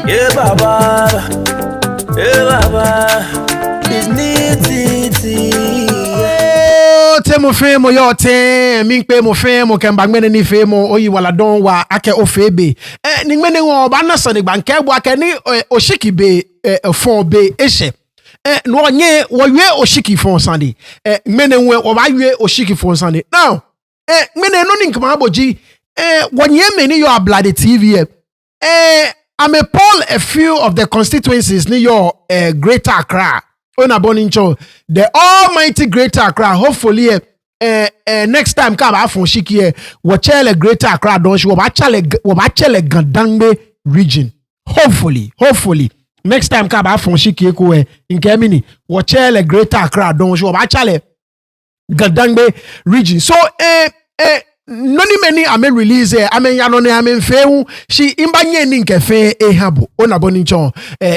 Yeah, Baba. Yeah, Baba. It's neat. Temo femo yo te minkpe mo femo kembangmene ni femo oyi wala don wa ake ofebe ningmene wo ba na so ni gbanke bo ake ni oshiki be fon be ehye no nye wo we oshiki fon sande ngmene wo ba we oshiki fon sande now ngmene no ni nkama aboji wonye me ni yo ablade tv I'm a poll a few of the constituencies ni your Greater Accra. The almighty Greater Accra. Hopefully, next time come out from Shiki, wachele Greater Accra don't you wachele Gandangbe region. Hopefully, next time come out from Shiki ko in Kemini, wachele Greater Accra don't you wachele Gandangbe region. So noni many ame release ame yanone ame feu she imbanye ni nkefe ehabo onabonicho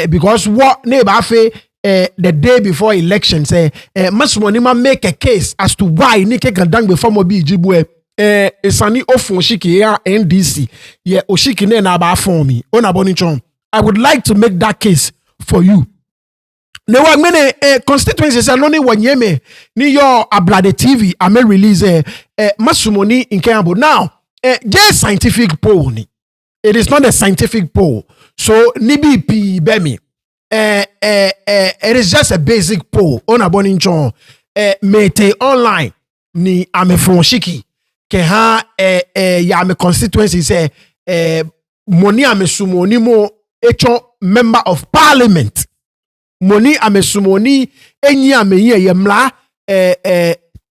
because what neighbor fe the day before election say masmonima make a case as to why Nike Gandang before Mobi Jibwe esani ofun shiki ya NDC ye oshiki ne na ba fon mi onabonicho. I would like to make that case for you. Ne wa mene constituency say noni wanyeme ni your ablade TV ame release masumoni in Kembo. Now just scientific poll ni. It is not a scientific poll. So nibi pi bemi. It is just a basic poll. Onabonicho mete online ni ame fonshiki ke ha ya ame constituency say moni ame sumoni mo echo member of parliament. Moni amesumoni enyi ameye yemla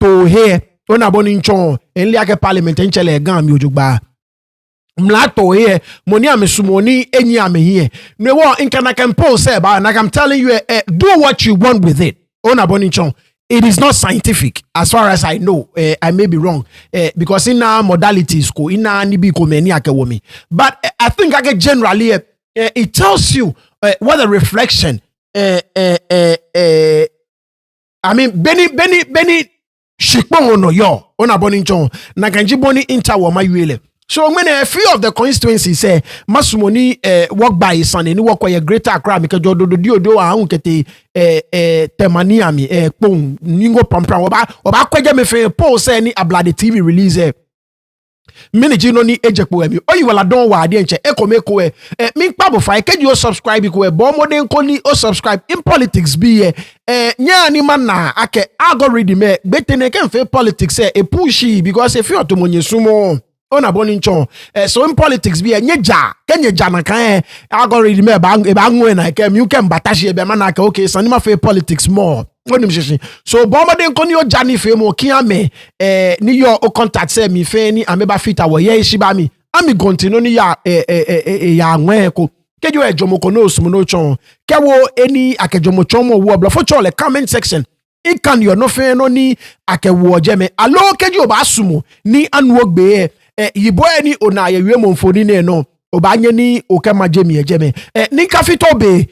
to here onaboni nchon enli ake parliament enchele gan mi ojugba mla to here moni amesumoni enyi ameye no wo nkana can post say ba and I'm telling you do what you want with it onaboni nchon. It is not scientific as far as I know. I may be wrong because in our modalities ko in our nibi ko meni ake womi, but I think ake generally it tells you what the reflection I mean Benny shikpon no yo onaboni nchon na kanji boni inter wo mayele. So when a few of the constituencies say masumoni work by his son and work with a Greater Accra because do ahun kete temani ami pon ningo pampra oba kwaje me fe poll say ni ablade TV release miniji no ni ejekpo emi oyi wala don wa ade nche ekomeko mi kpabo fa ke you subscribe ko bo modern ko ni o subscribe in politics be nya ni man na ake algorithm betene ken fe politics e pushy because if you to monye sumo onaboni nchon so in politics be nyeja kenyeja na kan algorithm e ba nwe na ke mi ke mbatashi e be man na ke okay so ni ma fe politics more. So bomade ko ni o jani fe mo kiame ni yo o contact say mi fe ni ameba fita wo ye shiba mi ami continue ni ya ya nwe ko kejo ejomo ko no sumo no chon kewo eni akejomo chon mo wo blofo chon le comment section I can yo no fe no ni akewo jeme alo kejo ba sumo ni anwo gbe yibo eni ona ye wi mo mfoni ne no obanye ni okema jemi ejeme ni kafito be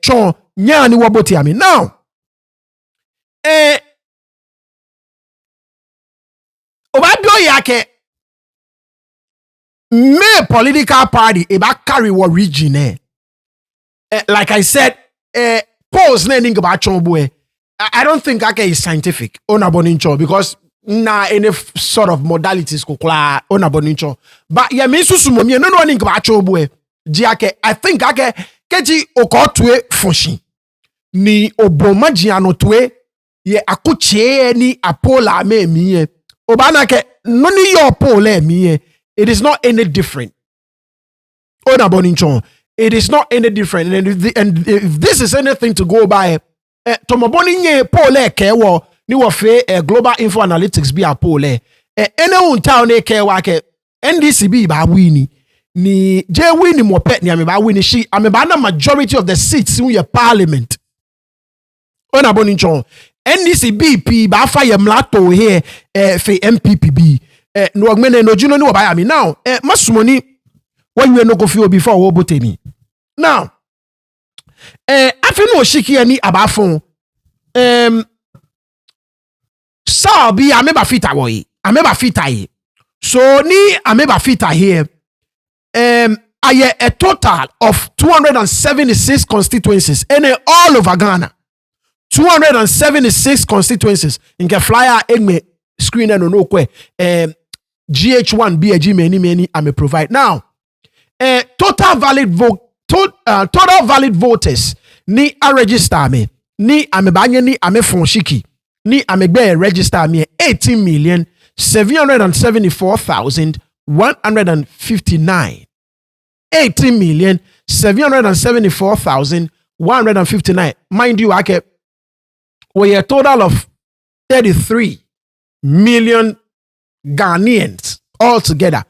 chon nya ni woboti ami now obabio yake me political party eba carry what region like I said polls na think about chombo I don't think ake is scientific onabonincho because na any sort of modalities ko kla onabonincho but ya me susumo me no think about chombo ji ake I think ake keji okotwe function ni obomaji anotwe ye akuche ni apola me miye obana ke noni your pole miye it is not any different onabonincho it is not any different and if this is anything to go by tomoboni nye pole ke wo ni wo fe global info analytics bi apole ene unta ne ke wa ke NDC bi ba wini ni je wini mo pet ni ameba wini shi ameba na majority of the seats in your parliament onabonincho NDC BP ba fa ye mlato here fe MPPB no ogbene no juno ni wo ba ya mi now masumoni when you no go fi before wo botemi now afi no shiki ani abafon so bi ameba fita wo yi ameba fita yi so ni ameba fita here I a total of 276 constituencies in all over Ghana. 276 constituencies. In the flyer, me screen and no kwe. GH1 BAG many I may provide. Now, total valid voters ni a register me ni ame banye ni ame fonshiki ni ame be register me 18,774,159. 18,774,159. Mind you, we a total of 33 million Ghanaians altogether.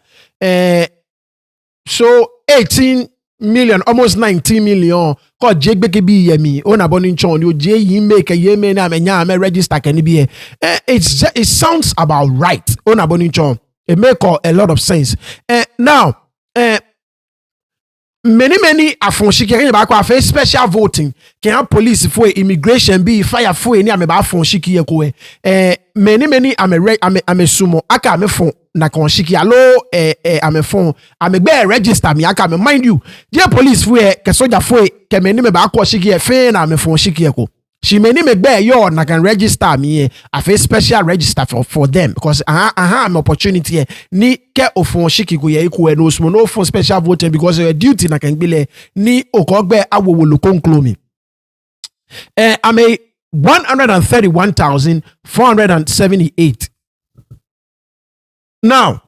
So 18 million, almost 19 million. Cause Jake be yemi. Ona bonin chon you J yi make a yeme na menya me register can be. It sounds about right. Ona bonin chon. It make a lot of sense. Now, many afonshiki can ba kwa face special voting. Can police for immigration be fire for any ame ba afonshiki ye ko. Many ame sumo aka ame fon na konshiki alo ame fon ame be register me aka me mind you. Dear police for ke soja for ke many me ba ko shiki e fe na ame fon shiki ye ko. She many me be yo na can register me a face special register for them because an opportunity ni ke ofon shiki go ye ko no smo no for special voting because your duty na can be le ni okogbe awowolo konklo mi. I'm a 131,478. Now,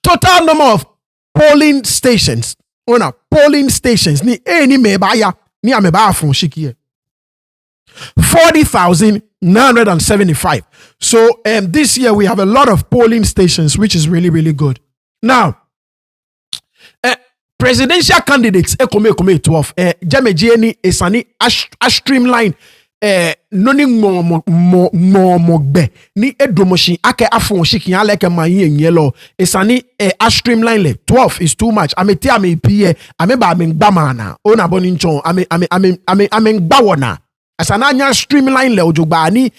total number of polling stations. Polling stations ni any me baya ni ameba fon shiki 40,975. So this year we have a lot of polling stations, which is really, really good. Now, presidential candidates, ekome 12. Jamejeni esani a streamline. Noni mogbe ni edomoshi ake afon shiki ya leke mayi yellow. Esani a streamline le 12 is too much. Ame ti ame pie ame ba ame gbamana. Ona boninchon ame gbawona. As an annual streamline le ojogba ni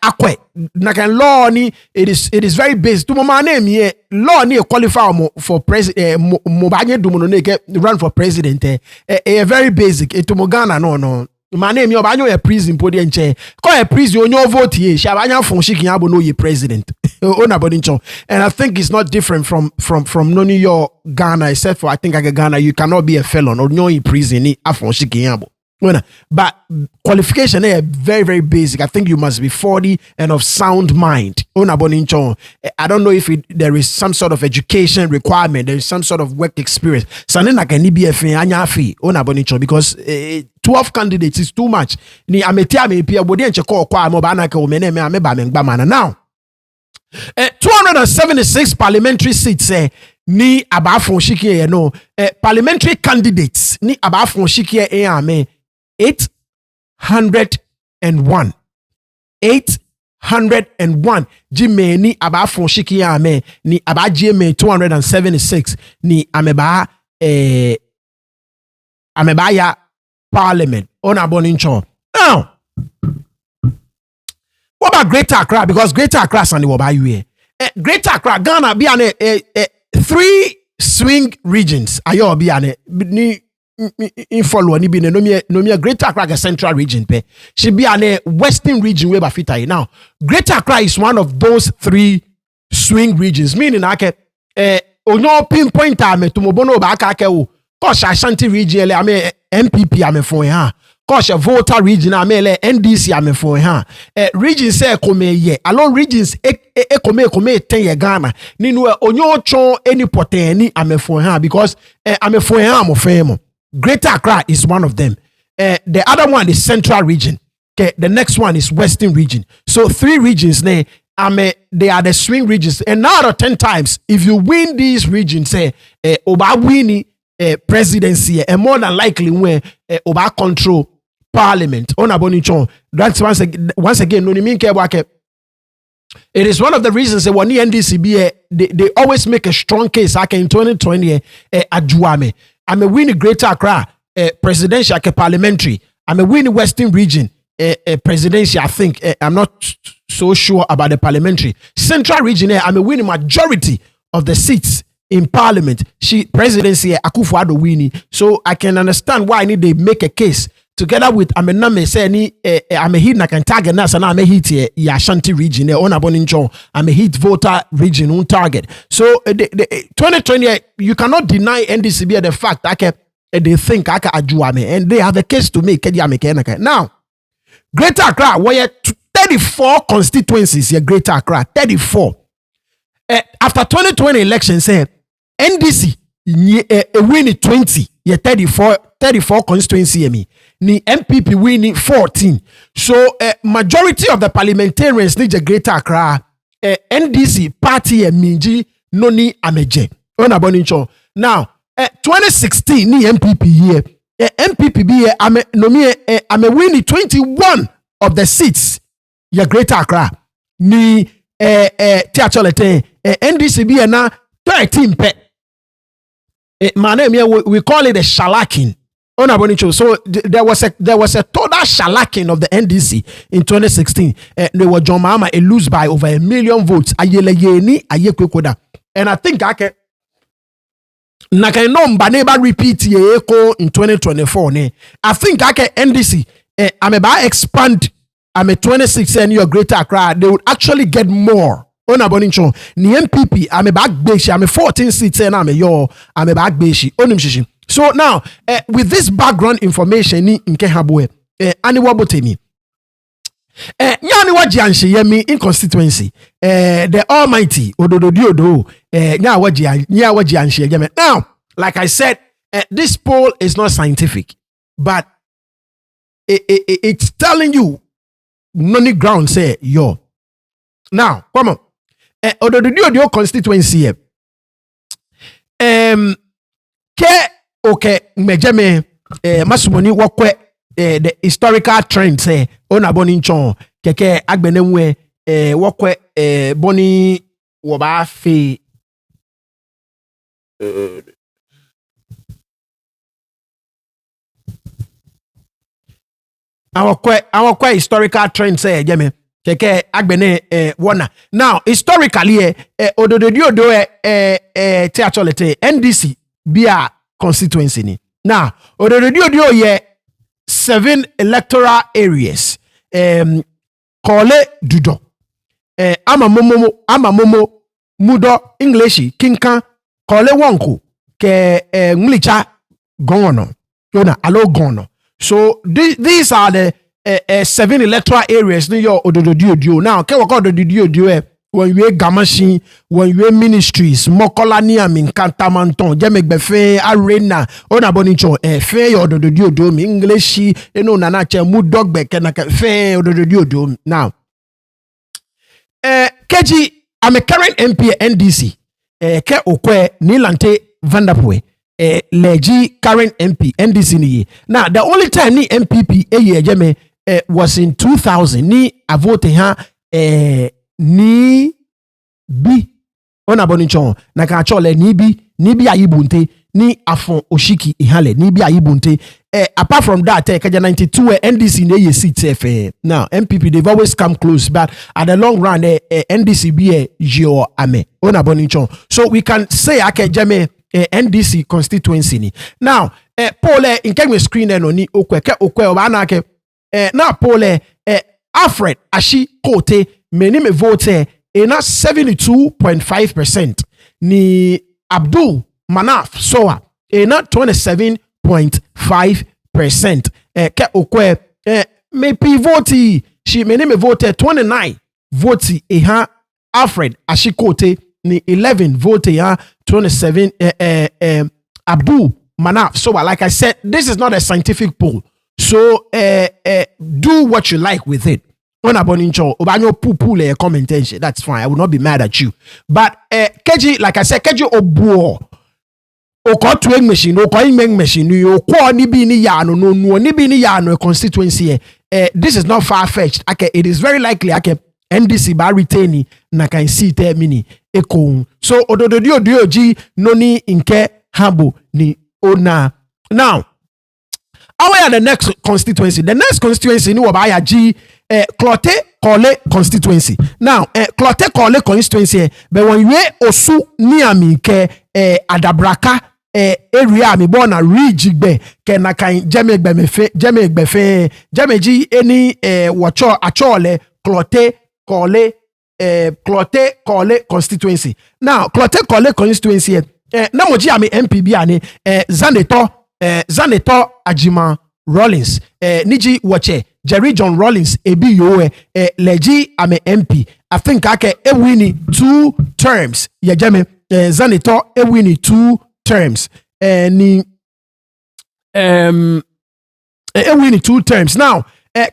akwe na kan law ni it is very basic. To my name here law ni qualify for president mo banye dumo no ke run for president very basic. To mo Ghana no my name yo banyo a prison podi enche ko a prison onyo vote ye sha banya fon shiki abo no ye president ona bodincho. And I think it's not different from New York Ghana, except for I think like Ghana you cannot be a felon or no in prison ni afon shiki abo. But qualification is very, very basic. I think you must be 40 and of sound mind. I don't know if there is some sort of education requirement. There is some sort of work experience. Because 12 candidates is too much. Now, 276 parliamentary seats ni abafon shiki no parliamentary candidates ni abafon shiki ame 801 jime ni abafon shiki ame ni abaje me 276 ni ameba ya parliament ona bonincho. Now what about Greater Accra? Because Greater Accra sani wo ba you here. Greater Accra Ghana be an 3 swing regions ayo be an ni in follow ni be no me Greater Accra central region pe she be an western region we ba fita. Now Greater Accra is one of those 3 swing regions, meaning ake onyo pinpoint ame to mobono ba aka o cause Ashanti region le ame MPP ame fon ha cause voter region ame le NDC ame fon ha region say come ye along regions come 10 ye Ghana ni no onyo chon any poteni ame fon ha because ame fon ha mo femo. Greater Accra is one of them. The other one is central region. Okay, the next one is western region. So 3 regions they are the swing regions. And 9 out of 10 times, if you win these regions, say Oba wini presidency, and more than likely when Oba control parliament. That's once again, no mean it is one of the reasons that when the NDC they always make a strong case. Like in 2020, Ajuame. I'm a winning Greater Accra presidential parliamentary. I'm a winning Western region presidential. I think I'm not so sure about the parliamentary. Central region, I'm a winning majority of the seats in parliament. She presidency Akufo-Addo winning. So I can understand why they make a case together with Amename say ni Amehit na can target na sana Amehit ya Ashanti region on Abonincho Amehit voter region on target. So 2020 you cannot deny NDCB the fact that they think aka ajuame and they have a case to make. Now Greater Accra where 34 constituencies here Greater Accra 34. After 2020 election say NDC win 20 yeah 34 constituency ni MPP winning 14. So majority of the parliamentarians need a Greater Accra NDC party minji noni ameje onabonicho. Now 2016 ni MPP here MPP be ame winning 21 of the seats ya Greater Accra ni tiacholete NDC be na 13 pe. My name here we call it a shellacking. So there was a total shellacking of the NDC in 2016. They were John Mahama lose by over 1 million votes. And I think I can never repeat in 2024. I think I can NDC. I'm about expand. I'm a 26 and you're Greater Accra. They would actually get more. Onabonincho ni MPP I'm a back beshi I'm a 14 seats and I'm a back beshi onimshishi. So now with this background information ni nke habwe ani wabotemi nyani waji anshi yemi in constituency the almighty odododiodo nya waji anshi yemi. Now like I said this poll is not scientific but it's telling you none ground say yo. Now come on Ododio constituency okay mejeme masumoni wakwe the historical trend say onaboni nchon keke agbenemwe wakwe boni woba fe our historical trend say jeme keke agbene wana. Now historically odododiodo tiacholete NDC bia constituency ni. Now odododiodo ye 7 electoral areas kole dudo amamomo mudo English kinkan kole wonku ke nglicha gono yona alo gono. So these are the 7 electoral areas ni yo odododio. Now ke wako odododio when you gamashin when you ministries mokola ni amin kantamanton jemegbefe arena onabonicho fe yo odododio mi English eno nanache mudogbe kenaka fe odododio. Now keji I'm a current MP NDC ke okwe nilante Vanderpool leji current MP NDC ni. Now the only time ni MPP jeme was in 2000 ni avote ha ni bi onabonichon na ka chole ni bi ayibunte ni afon oshiki ihale ni bi ayibunte apart from that kaja 92 NDC ne seat now MPP they've always come close but at the long run NDC be jo ame onabonichon. So we can say akejeme NDC constituency ni. Now pole in kemi screen no ni okwe oba na ke na pole Alfred Ashi Kote meni me vote ena 72.5%. Ni Abdul Manaf Soa ena 27.5%. Ke okwe me pi vote she meni me vote 29 vote eha Alfred Ashi Kote ni 11 vote ya 27 Abdul Manaf Soa. Like I said, this is not a scientific poll. So do what you like with it. Onabonincho obanyo pupule commentation. That's fine. I will not be mad at you. But keji, like I said, keji obuo oko tueng machine, oko imeng machine, oko ni bi ni yano no ni bi ni yano constituency. This is not far fetched. Okay, it is very likely NDC ba retain na kan seat mini eko. So odododio dioji noni inke habo ni ona. Now our the next constituency. The next constituency ni wabaya G Clote Kole constituency. Now Clote Kole constituency but when you osu ni ami ke adabraka area mi born na rijigbe ke na kan jemeji eni wacho achole clote kole constituency. Now clote kole constituency na moji ami MPB ani Zaneto Ajima Rollins niji wache Jerry John Rollins ebi yo leji ame MP. I think ake ewini 2 terms yejeme Zaneto ewini 2 terms ni ewini 2 terms. Now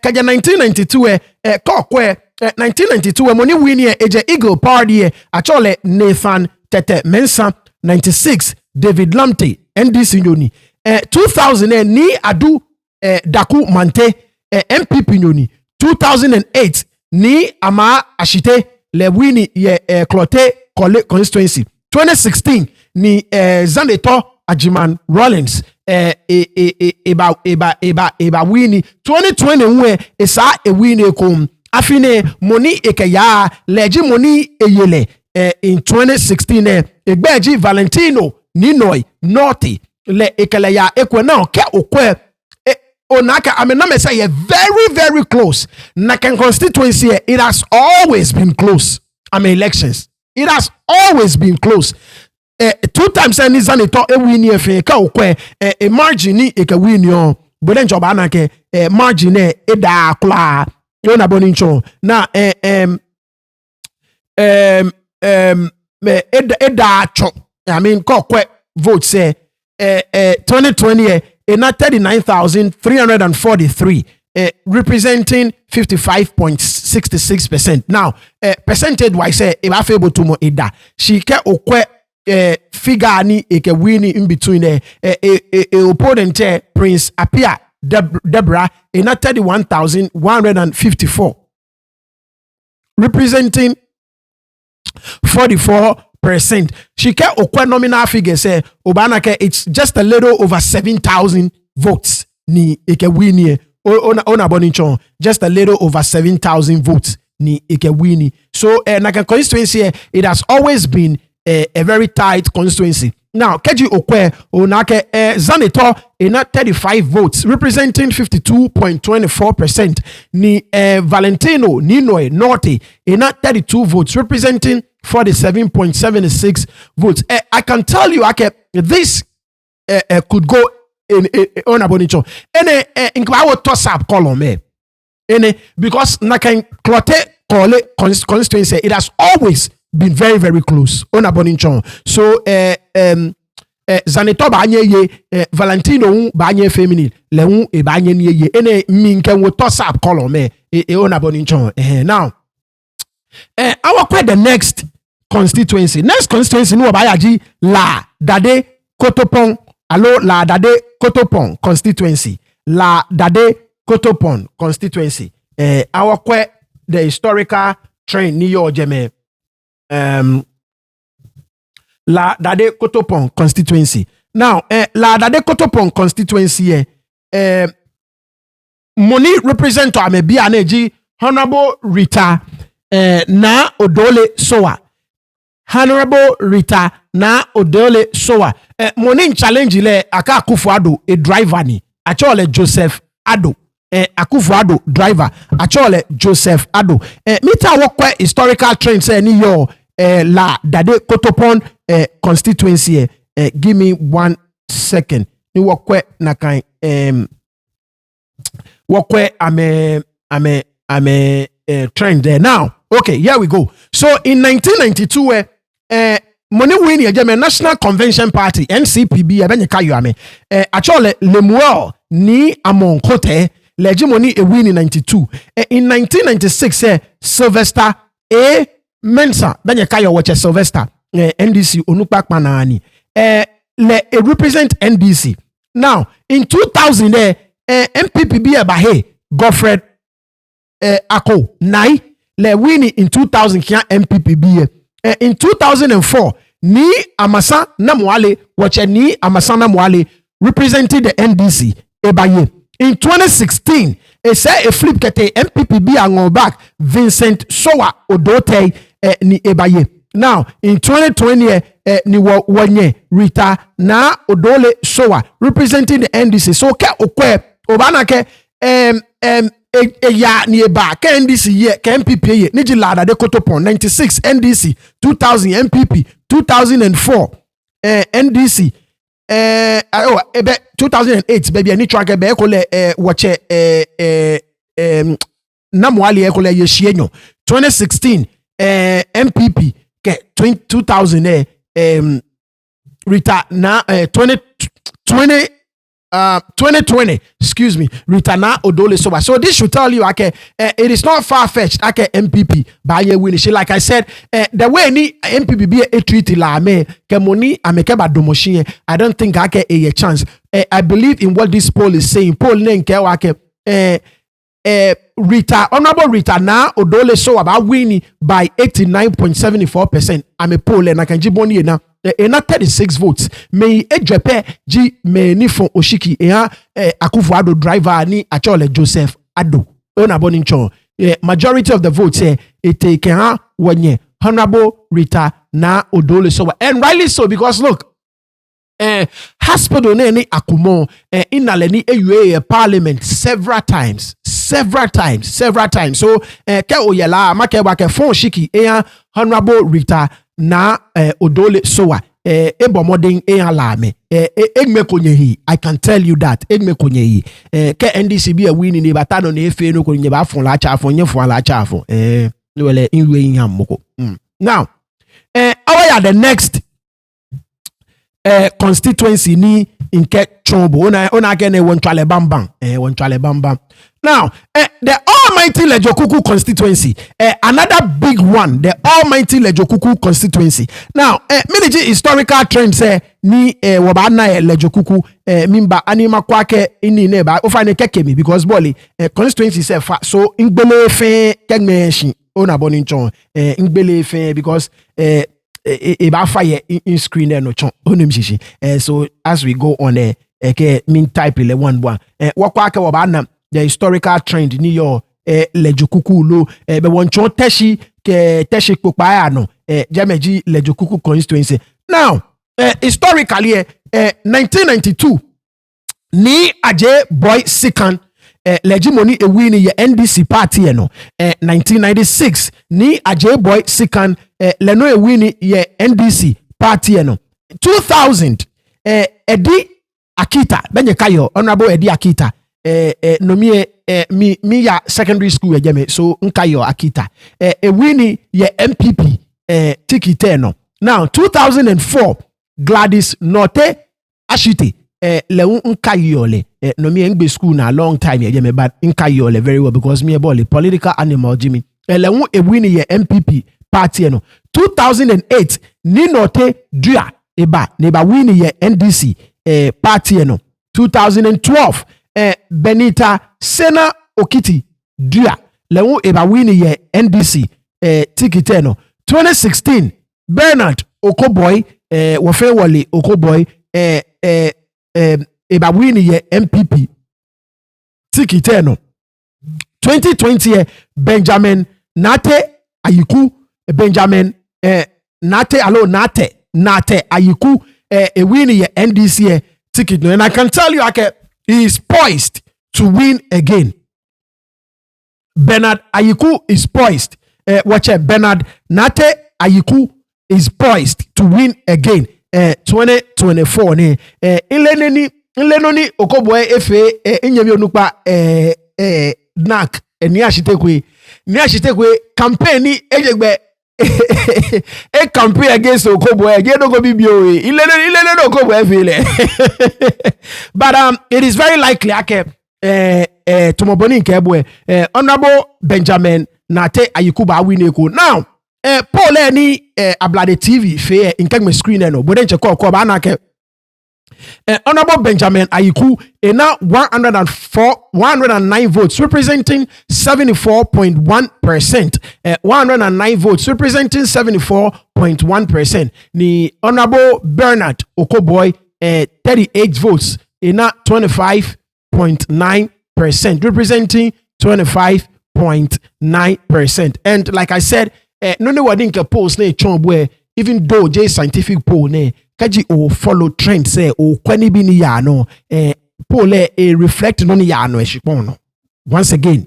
kaja 1992 kokwe 1992 moni wini eje Eagle Party achole Nathan Tete Mensah. 96 David Lamte NDC nyoni 2000 ni Adu Daku Mante MPP nyoni 2008 ni Ama Ashite Lewini ye Clote Kole Constituency 2016 ni Zaneto Ajiman Rollins eba wini 2020 nwe esa ewini kom afine moni ekeya leji moni eyele in 2016 egbeji Valentino Ninoy Norty le ekele ya ekwe na ke okwe onaka amename say very close na can constituency it has always been close. Elections it has always been close. 2 times any Zaneto win efe ka okwe a margin ni e ka win yo bolen joba na ke margin e da kla yo na bonincho na eda cho I mean kokwe vote say 2020 na 39,343 representing 55.66%. Now percentage wise say if I able to mo eda she ke okwe figure ni eke win in between opponent Prince Apia Deborah na 31,154 representing 44%. She ke okwa nominal figure say obanake it's just a little over 7,000 votes ni eke win ona boninchon just a little over 7,000 votes ni eke win. So na constituency it has always been a very tight constituency. Now Keji Okwe onake Zaneto ina 35 votes representing 52.24%. Ni Valentino Ninoy Norty ina 32 votes representing 47.76 votes. I can tell you this could go in on abonicho. Ene inkwawo toss up column because nakan clote kole constituency it has always been very close on aboninchon. So Zaneto ba anye ye Valentino ba anye feminine le e ba anye ye ene minken wo toss up column on aboninchon. Now our quite the next constituency no ba yaji La Dade Kotopon allo La Dade Kotopon constituency La Dade Kotopon constituency our quite the historical train ni yo jeme La Dade Kotopon constituency. Now, La Dade Kotopon constituency, money represent to Amebi Aneji, Honorable Rita na Odole Soa. Honorable Rita na Odole Soa. Money challenge le aka Akufo-Addo a driver ni. Achole Joseph Addo. Akufo-Addo driver. Achole Joseph Addo. Mita wokwe historical trend say ni yo La Dade Kotopon constituency. Give me 1 second. Ni wokwe na kan wokwe ame trend there now. Okay, here we go. So in 1992 money win ye National Convention Party NCPB abenye kayo ame actually Lemuel ni among kote legimony a win in 92. In 1996 Sylvester A Mensah benye kayo wache Sylvester NDC onukpak manani le represent NDC. Now in 2000 MPPB abahe Godfred Ako nai le win in 2000 kia MPPB. In 2004 ni Amasa Namwale wache ni Amasa Namwale represented the NDC ebaye. In 2016 say a flip kete MPPB ango back Vincent Sowa Odote ni ebaye. Now, in 2020, ni wanye Rita na Odole Sowa representing the NDC. So ke okwe obana ke ya ni eba ke NDC ye ke MPP ye ni jilada de kotopon 96 NDC 2000 MPP 2004 NDC 2008 baby ani track be ko le wache namwali e ko le yeshienyo 2016 MPP ke 2000 Rita na 2020, excuse me, Rita na Odole Soba. So this should tell you, okay, it is not far-fetched, okay, MPP, by ye win. Like I said, the way ni MPP be a treaty la me, ke money ameke ba domoshin, I don't think I get a chance. I believe in what this poll is saying. Poll name ke wake, Rita, Honorable Rita na Odole Soba ba winning by 89.74%. I'm a poll and I can jiboni na. Ena 36 votes. Me ejepe ji me ni fon Oshiki Akufo Addo driver ni Achole Joseph Addo. Ona bonincho. Majority of the votes take wanye Honorable Rita na Odole Soba. And rightly so, because look, hospital ni akumo inale ni ewe parliament several times. So ke oyela make wake fon Oshiki Honorable Rita na Odole Sowa ebo modern lame egme konyehi. I can tell you that egme konyehi ke NDC bi win ni batano na efe no konye ba fon la cha fon nye fon la cha fon wele inwe yin amoko. Now our the next constituency ni inke chombo ona again wonchale bambam. Now the almighty Lejokuku constituency, another big one, the almighty Lejokuku constituency. Now miliji historical trend say ni wabana Lejokuku mimba anima kwake ini neba ofane kekemi because boli constituency say so ingbele fe kegmeshi ona boninchon ingbele fe because eba fire in screen there no chon onimshishi. So as we go on mean type le one wakwake wabana the historical trend ni yo Lejokuku lo be wonchon teshi kokpa no jameji Lejokuku constituency. Now historically 1992 ni aje boy second legimoni ewini ye NDC party no 1996 ni aje boy second leno ewini ye NDC party no 2000 Edi Akita benye kayo honorable Edi Akita no mi ya secondary school ejeme so nkayo Akita ewini ye MPP tikite no. Now 2004 Gladys Norte Ashite leun nkayole no mi engbe school na long time ejeme but nkayole very well because me a political animal Jimmy leun ewini ye MPP party no. 2008 ni Norte Dua neba wini ye NDC party no. 2012 Benita Sena Okiti Dua leun eba wini ye NDC tikite no. 2016 Bernard Okoboy wofe wole Okoboy eba wini ye MPP tikite no. 2020 Benjamin Nate Ayiku Benjamin Nate Ayiku wini ye NDC ticket no. And I can tell you he is poised to win again. Bernard Ayiku is poised. Bernard Nate Ayiku is poised to win again 2024 ni ilenoni Okoboy efe inyemi onukpa knack ni ashitekwe campaign ni ejegbe a campaign against Okoboy je no go bibio ilenoni Okoboy efe but it is very likely tomoboni nkebwe honorable Benjamin Nate Ayiku ba win eko. Now Paul ni Ablade TV fe nkegme screen no boden cheko ko ba na ke honorable Benjamin Ayiku now 109 votes representing 74.1%. 109 votes representing 74.1%. Ni honorable Bernard Okoboy 38 votes now 25.9% representing 25.9%. And like I said, no ne wadi nke polls na chombo even though J scientific poll ne kaji o follow trend say o kwani bi ni ya no poll a reflect no ni ya no eshipon no. Once again,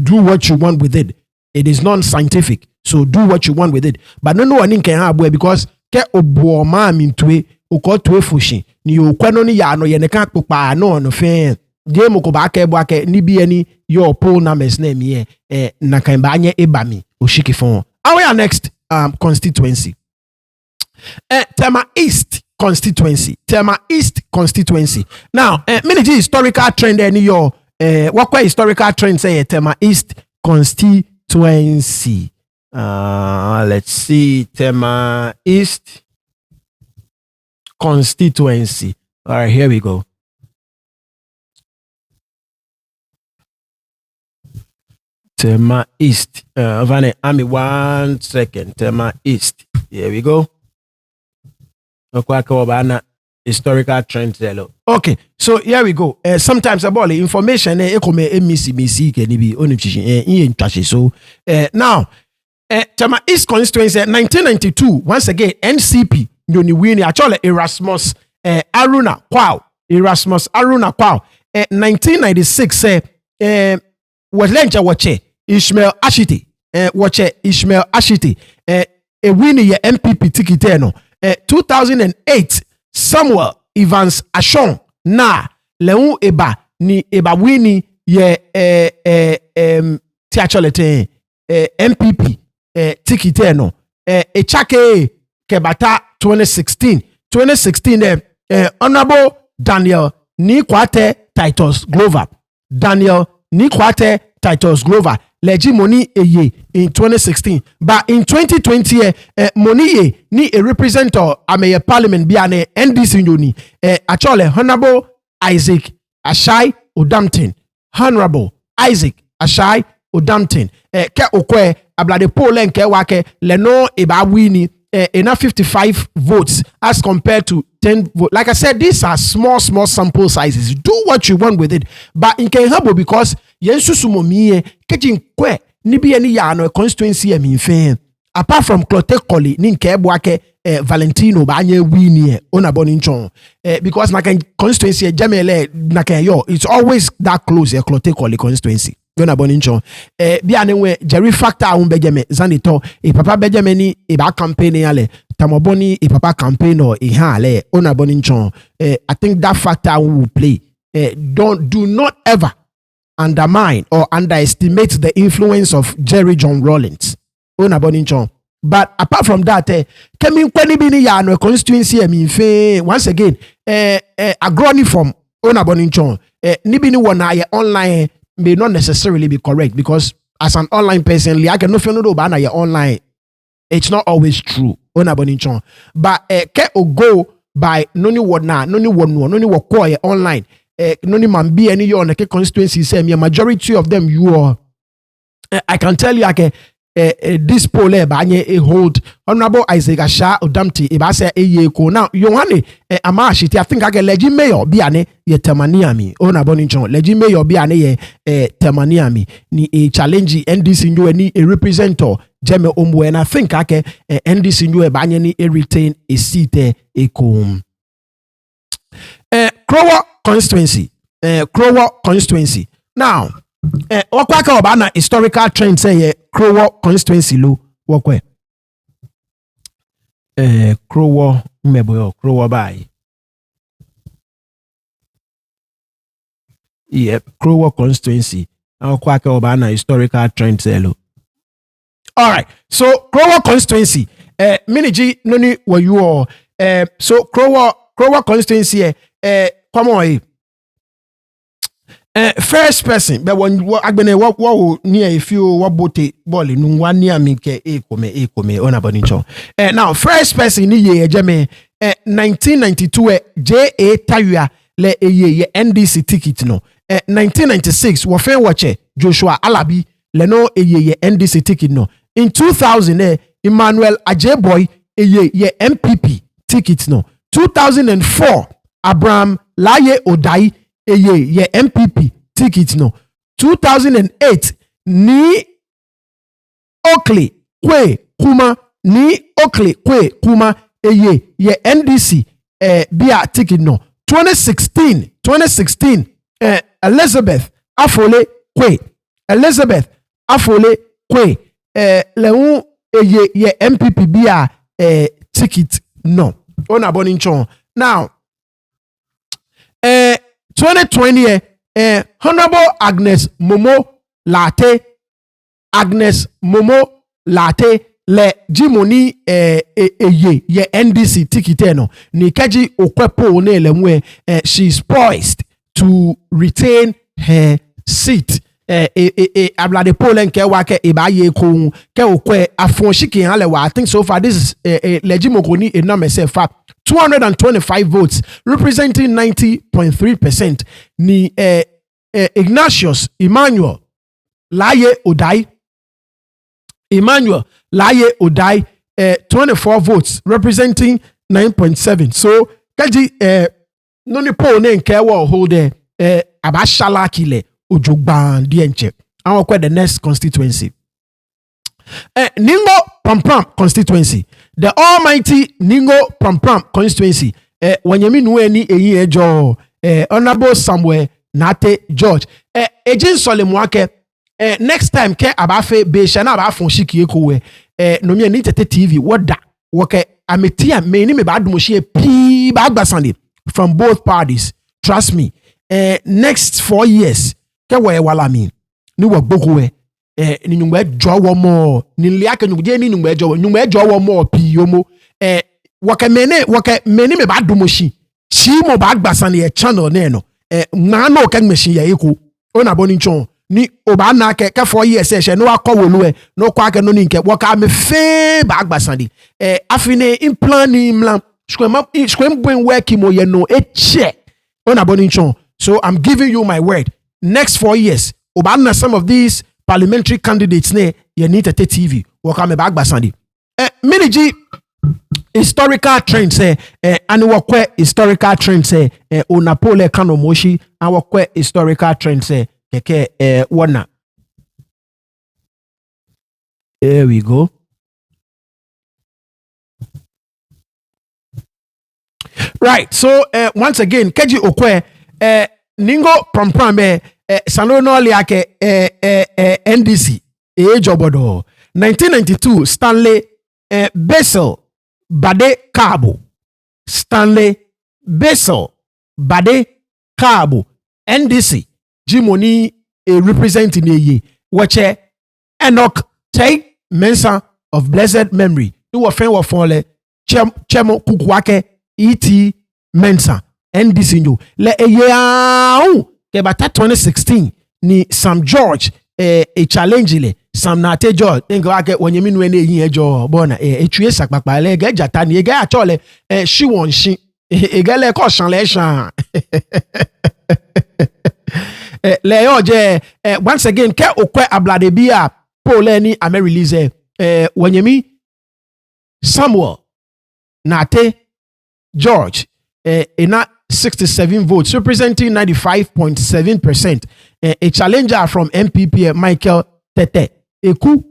do what you want with it. It is non-scientific, so do what you want with it. But no one in can have because ke obo ma mi ntwe o to fushi ni o kwano ni ya no ye ne kan popa no fe game ko ba ke ni bi ani your poll numbers na mi na kan ba anye ebami oshiki fon. Our next constituency. Tema East constituency. Tema East constituency. Now, many historical trend any your what historical trend say Tema East constituency. Let's see, Tema East constituency. All right, here we go. Tema East. Vane, Ami, 1 second. Tema East. Here we go. Historical trends. Okay, so here we go. Sometimes about the information so now Tema East constituency 1992 once again NCP Yoni Winnie actually Erasmus Aruna Kwao 1996 was lencha wache Ishmael Ashiti a winnie MPP ticket no 2008 Samuel Evans Ashon na leun eba ni eba wini ye tiacholete MPP ticket no echake kebata 2016 honorable Daniel Nikwate Titus Glover Legi money eye in 2016, but in 2020 money ni a representative a parliament biane NDC Yoni actually honorable Isaac Ashai Odampton ke okwe ablade poll nke wake leno eba wini enough 55 votes as compared to 10 votes. Like I said, these are small sample sizes. Do what you want with it. But in Kenhabo, because yensusumo miye kejin kwe nibi eni ya no constituency e minfe. Apart from Clote Koli, ni nkebwake Valentino ba anye wini ona boninchon. Because na constituency jamele na yo, it's always that close Clote Koli constituency. Yona boninchon bianenwe Jerry factor umbejeme zanito papa bejeme ni ba campaign yale tamoboni papa campaign or ihale ona boninchon I think that factor will play. Do not ever undermine or underestimate the influence of Jerry John Rawlings ona boninchon. But apart from that kemi kwani bini ya no constituency minfe once again agroni from ona boninchon ni bini wona ye online may not necessarily be correct because as an online person, I can no feel no banner online. It's not always true. But ke go by noni word na noni word call online. Noni man be any your constituency say me majority of them you are. I can tell you this poll a hold honorable Isaac Asha Odamti ibasa eyeko now yohane amashiti I think legi mayor biane ye temaniami ona boninchon legi mayor biane ye temaniami ni a challenge NDC nyo ni a representative Jeme Omwe and I think NDC nyo banye ni a retain a seat ekom Crower constituency now okwaka obana historical trend say Crower constituency lo wokwe Crower mebo Crower by Crower constituency okwaka obana historical trend say lo. All right, so Crower constituency miniji noni were you all so Crower constituency come on first person, but when agbene what near if you what bote ball in one near me ke ekome on abonicho. Now first person ni ye jeme 1992 J.A. Tawia le ye NDC ticket no 1996 wafe wache Joshua Alabi le no ye NDC ticket no in 2000 Emmanuel Ajeboy ye MPP ticket no 2004 Abraham Laye Odai ye MPP ticket no 2008 ni Oakley Kwe kuma ni Oakley kwe kuma eye ye NDC bia ticket no 2016 Elizabeth Afole kwe lewu eye ye MPP bia ticket no ona boni nchon now 2020 Honorable Agnes Momo Latte le jimoni eye ye NDC ticket no ni kaji okwepo ne le mwe she's poised to retain her seat ablade polen ke wa ke ibaye ko ke okwe afon shiki han le wa I think so far this is legimokoni ename se fa 225 votes representing 90.3% ni Ignatius Emmanuel Laye Odai 24 votes representing 9.7 so kaji no ni poll ne nke wo hold abashala kile ojogban die nche awon kwa the next constituency Ningo Pampram constituency the almighty Ningo Pampram constituency wanyemi nueni eyi ejo honorable Samuel Nate George ejin solemwake next time ke abafe be shana abafon shiki ekowe no me ni tete TV woda woke ametia me ni me ba dumoshie pi ba agbasande from both parties trust me next 4 years ke we wala mi ni wo gbokowe ni nyumwe jowo mo ni liake nyumje ni nyumwe jowo mo pi yomo woke meni me ba dumoshi chi mo ba agbasande e channel ne no na no ke meshi ya eko ona boni nchon ni oba na ke 4 years e no akọwolu no kwa ke no ni nke woka me fe ba agbasande afine implant ni mlam skwem buen work mo ye no eche ona boni nchon so I'm giving you my word next 4 years oba na some of these parliamentary candidates ne ye need to TV woka me ba agbasande miniji historical trend say and wokwe historical trend say onapole kano moshi and wokwe historical trend say keke wana here we go right so once again keji okwe ningo prompram sano no liake NDC jobodo 1992 Stanley Basil Bade Cabo NDC Jimoni representing ye wache Enoch Tay Mensa of blessed memory you were friend of le chemo kukwake ET Mensa NDC nyo le ke bata 2016 ni Sam George challenge le Sam Nate George ngo ake wonyemi nu ene yin ejo bona etue sakpapa le ge jata ni ge achole shi won shi egele ko shan le shan le yo je once again ke okwe ablade bia pole ni ame release wonyemi Samuel Nate George ina 67 votes representing 95.7%. A challenger from MPP Michael Tete Eku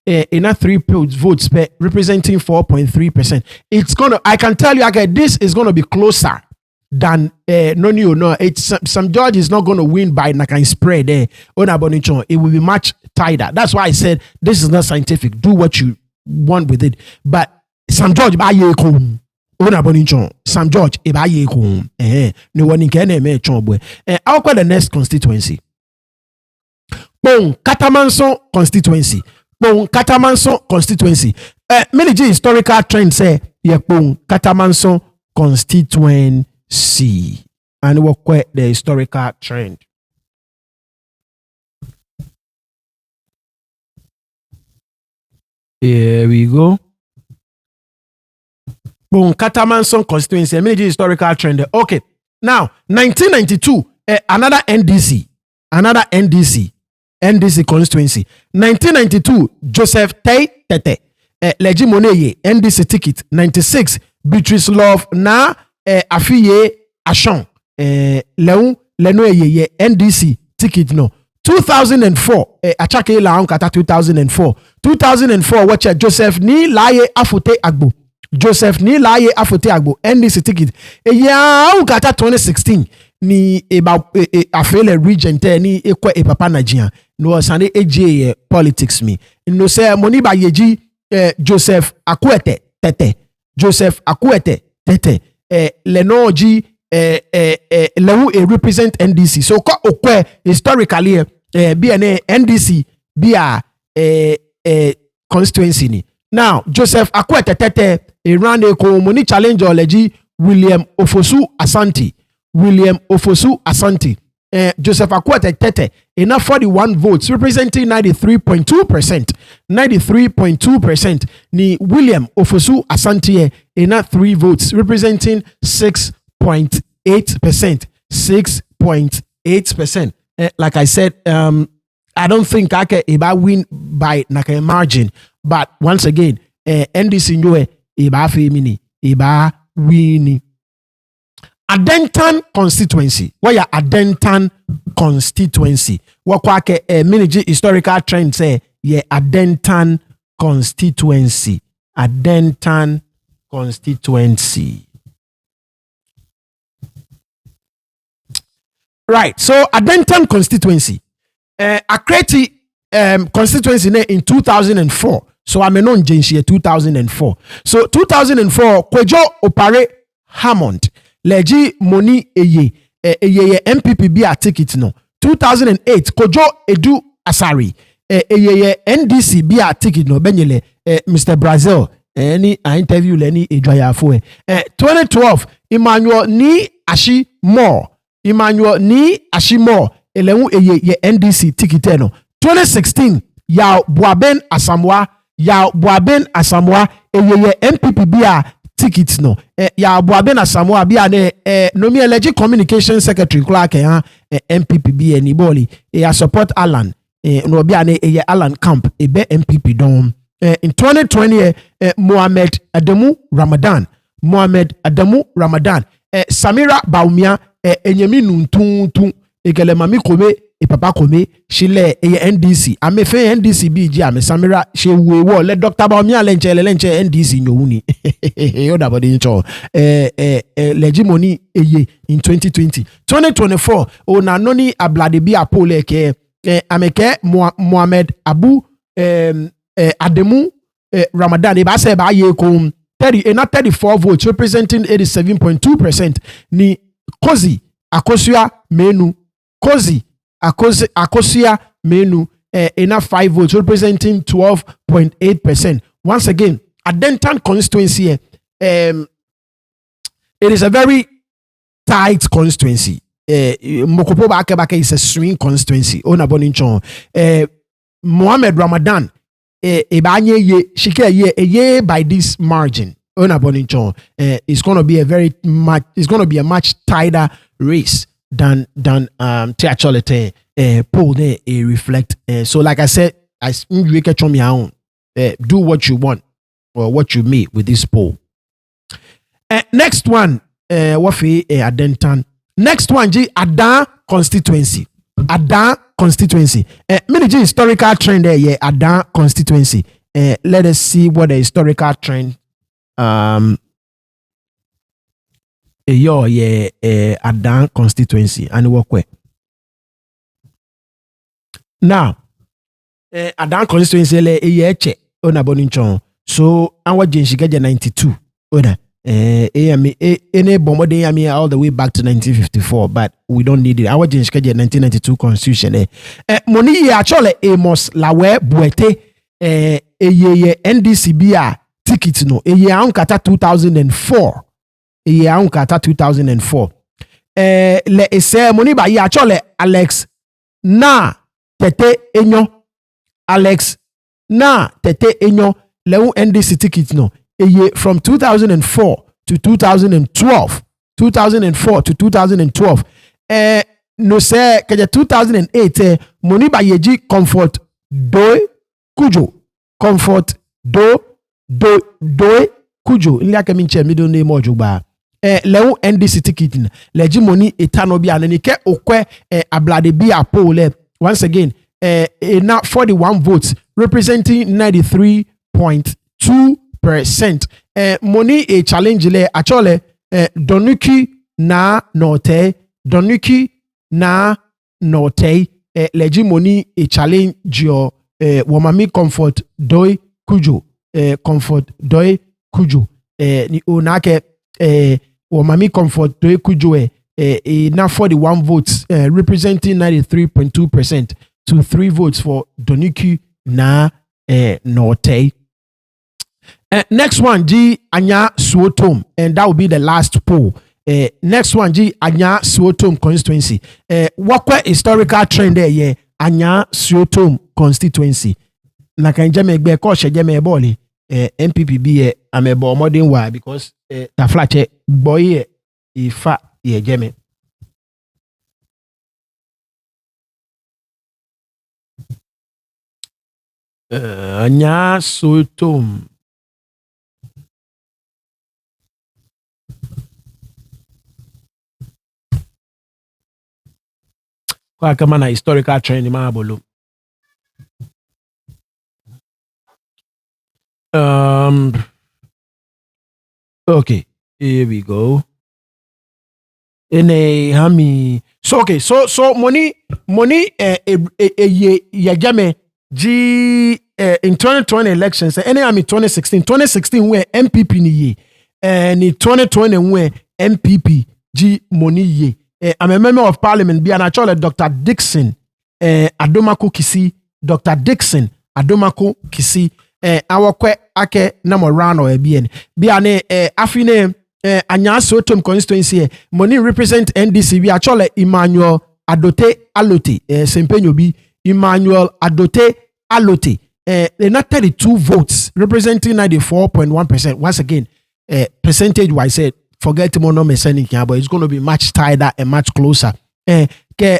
in 3 votes representing 4.3%. It's gonna I can tell you again this is gonna be closer than no it's some judge is not gonna win by nakan spread it will be much tighter. That's why I said this is not scientific. Do what you want with it. But some judge by Sam George ebaye ko ni woni ke na me chonbo I'll call the next constituency Pon Katamanso constituency many historical trend say ye Pon Katamanso constituency and we quite the historical trend here we go Bon, Katamanson constituency, many historical trend. Okay, now 1992, another NDC constituency. 1992, Joseph Tete, Legimoneye, NDC ticket. 96, Beatrice Love na Afiye Ashon, Lenoye, NDC ticket no. 2004 achake la onkata 2004 wacha Joseph ni laye afote agbo NDC ticket ya onkata 2016 ni afele region te ni ekwa papa Nigeria no sane eje politics me no say moni ba yeji Joseph Akwete tete lenoji lewu represent NDC so ko okwe historically BNA NDC be a constituency ni now Joseph Akwete tete ran a community challenge oleji William Ofosu Asante Joseph Akwete tete enough 41 votes representing 93.2% ni William Ofosu Asante enough 3 votes representing 6.8%. Like I said, I don't think I can win by a margin. But once again, NDC nyoe iba femini iba wini. Adentan constituency. Why Adentan constituency? Wakwake miniji historical trend say ye Adentan constituency. Right, so Adentan constituency. Accra constituency in 2004. So I'm non jenshi 2004. So 2004 Kwejo Opare Hammond leji moni eye MPP bi a ticket no. 2008 Kojo Edu Asari eye NDC bi a ticket no benyele Mr. Brazil any interview leni edwayafo 2012 Emmanuel ni Ashimo elewu ye NDC ticket no. 2016 ya Boaben Asamoah eye MPP bi a ticket no ya Boaben Asamoah bi a nomi elegi communication secretary Clark MPP bi ni boli ya support Alan no bi a Alan Camp ebe MPP don. In 2020 Mohamed Adamu Ramadan Samira Baumia enyemi nuntuntun ekele mami kome papa kome shile NDC amefe NDC biji ame Samira she wewo le Dr. Baumia lenche NDC nyowuni yoda body ncho legimoni eye in 2024 ona noni ablade bi apole ke ameke Mohamed Abu Ademu Ramadan eba se ba ye ko 34 votes representing 87.2% ni Kozi Akosia Menu enough 5 votes representing 12.8%. Once again, Adentan constituency it is a very tight constituency. Mokopo Bakebake is a swing constituency. Ona Boninchon Mohamed Ramadan ebanye ye shike ye by this margin. Ona Boninchon it's going to be a much tighter race than actually poll there reflect. So like I said, do what you want or what you may with this poll. Next one, Adentan. Next one, Adan constituency. Many historical trend there, Adan constituency. Let us see what the historical trend. Adan constituency and work with. Now, Adan constituency check on a boninchon. So our jenshi get 92. Oda any bomber they all the way back to 1954, but we don't need it. Our jenshi get 1992 constitution. Moni actually Amos Lawe Buete NDCBA ticket no kata 2004. Kata 2004. Le ese moni ba actually Alex na tete enyo lewu NDC ticket no from 2004 to 2012 no say keje 2008 moni ba yeji comfort do kujo ili ake minche middle name ojugba lewu NDC ticket leji moni etano bi anani ke okwe ablade bi apole once again, now 41 votes representing 93.2%. Money a challenge le achole Donuki na note Donuki na note leji money a challenge your womami comfort doi kujo comfort doi kujo ni onake womami comfort doi kujo now 41 votes representing 93.2% to 3 votes for Donuki na note. Next one, G Anya Suotom, and that will be the last poll. Next one, G Anya Suotom constituency. What historical trend there? Yeah, Anya Suotom constituency. Na kanjame gbe ko shejeme boli. MPP be amebo modern why because ta flache boy ifa ye jeme. Anya Suotom. Kwa kama na historical trend maabolo. Okay, here we go. So okay, so money yagame G in 2020 elections any hami 2016 where MPP ni ye ni 2020 where MPP G money ye I'm a member of Parliament. Be an actual Dr. Dixon Adomako Kisi. Dr. Dixon Adomako Kisi. Our kwe ake namorano ebien. Be an afine Anya Sotom constituency. Money represent NDC. Be actually Emmanuel Adote Alote. Sempenyo bi Emmanuel Adote Alote. They not 32 votes representing 94.1%. Once again, percentage wise said. Forget Mono Messenic, but it's going to be much tighter and much closer.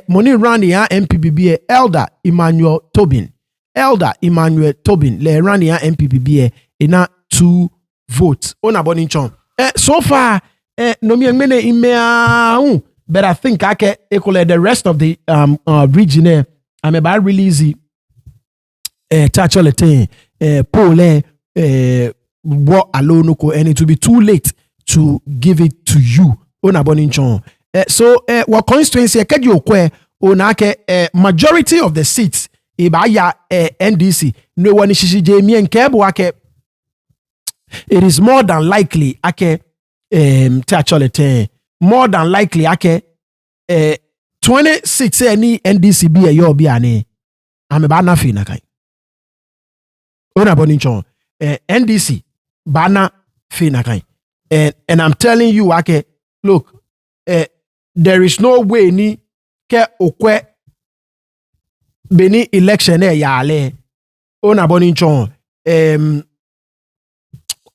Money run the MPPB Elder Emmanuel Tobin. Elder Emmanuel Tobin. Le run the MPPB in 2 votes. On a boning so far, no me mene ime but I think I can equal the rest of the region. I'm about release touch all the thing. Pole what alone and it will be too late to give it to you. Ona boninchon. So what constituency kedio kwe onake majority of the seats ibaya NDC no one shishi jemi enkebu ake it is more than likely ake actually more than likely ake 26 any NDC be yo bi ane ameba na fi na kai. Ona boninchon NDC bana fi na kai. And I'm telling you, okay, look, there is no way ni ke okwe beni election yale ona boninchon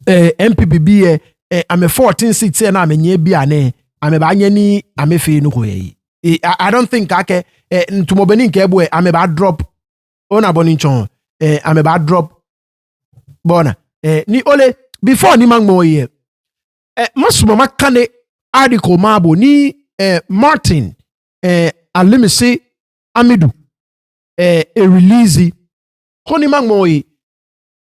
MPPB I'm a 14 seats na amenye bi ane ame ba anye ni ame fe no ko yi. I don't think ake ntumobeni nke ebo ame ba drop ona boninchon ame ba drop bona ni ole before ni mangmo ye masuma makane article mabo ni Martin Alimisi Amidu a release koni mangmoyi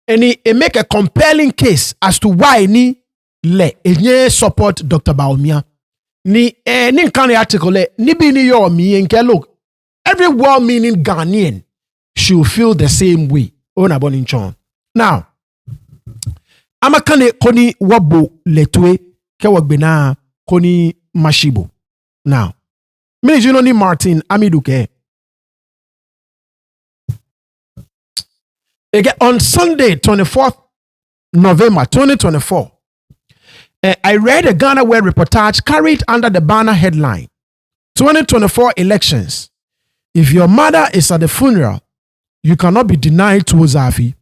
and he make a compelling case as to why ni le enye support Dr. Baumia ni nkane article le ni bi ni yo mi nke look every well-meaning Ghanaian should feel the same way on aboninchon now amakane koni wabo letwe ke wagbena koni mashibo now me you know ni Martin Amidu ke again on Sunday 24th November 2024 I read a Ghana Web reportage carried under the banner headline 2024 elections. If your mother is at the funeral, you cannot be denied to Ozafi.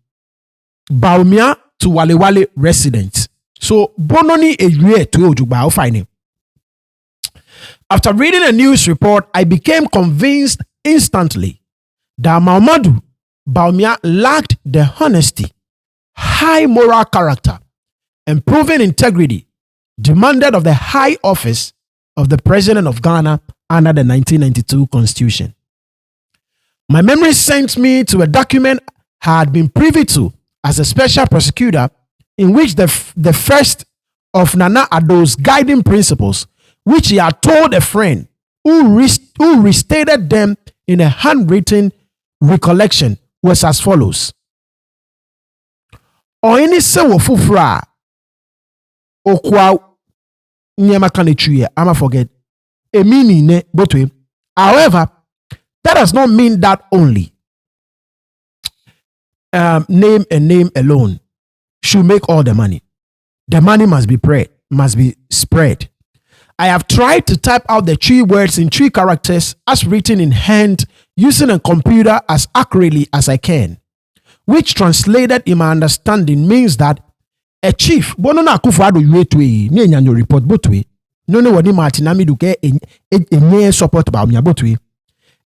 Baumia to Walewale residents. So Bononi a year to Ojugba finding. After reading a news report, I became convinced instantly that Mahamudu Baumia lacked the honesty, high moral character, and proven integrity demanded of the high office of the President of Ghana under the 1992 Constitution. My memory sent me to a document I had been privy to as a special prosecutor, in which the first of Nana Addo's guiding principles, which he had told a friend who restated them in a handwritten recollection, was as follows. Oini se wo fufra okwa nyema kanetwie ama forget a meaning ne botwe. However, that does not mean that only name and name alone should make all the money. The money must be spread. I have tried to type out the 3 words in 3 characters as written in hand using a computer as accurately as I can, which translated in my understanding means that a chief, bono na Akufo-Addo yuetwe, ni enyanyo report botwe, no wadi Martin Amidu ke enye support ba umya botwe.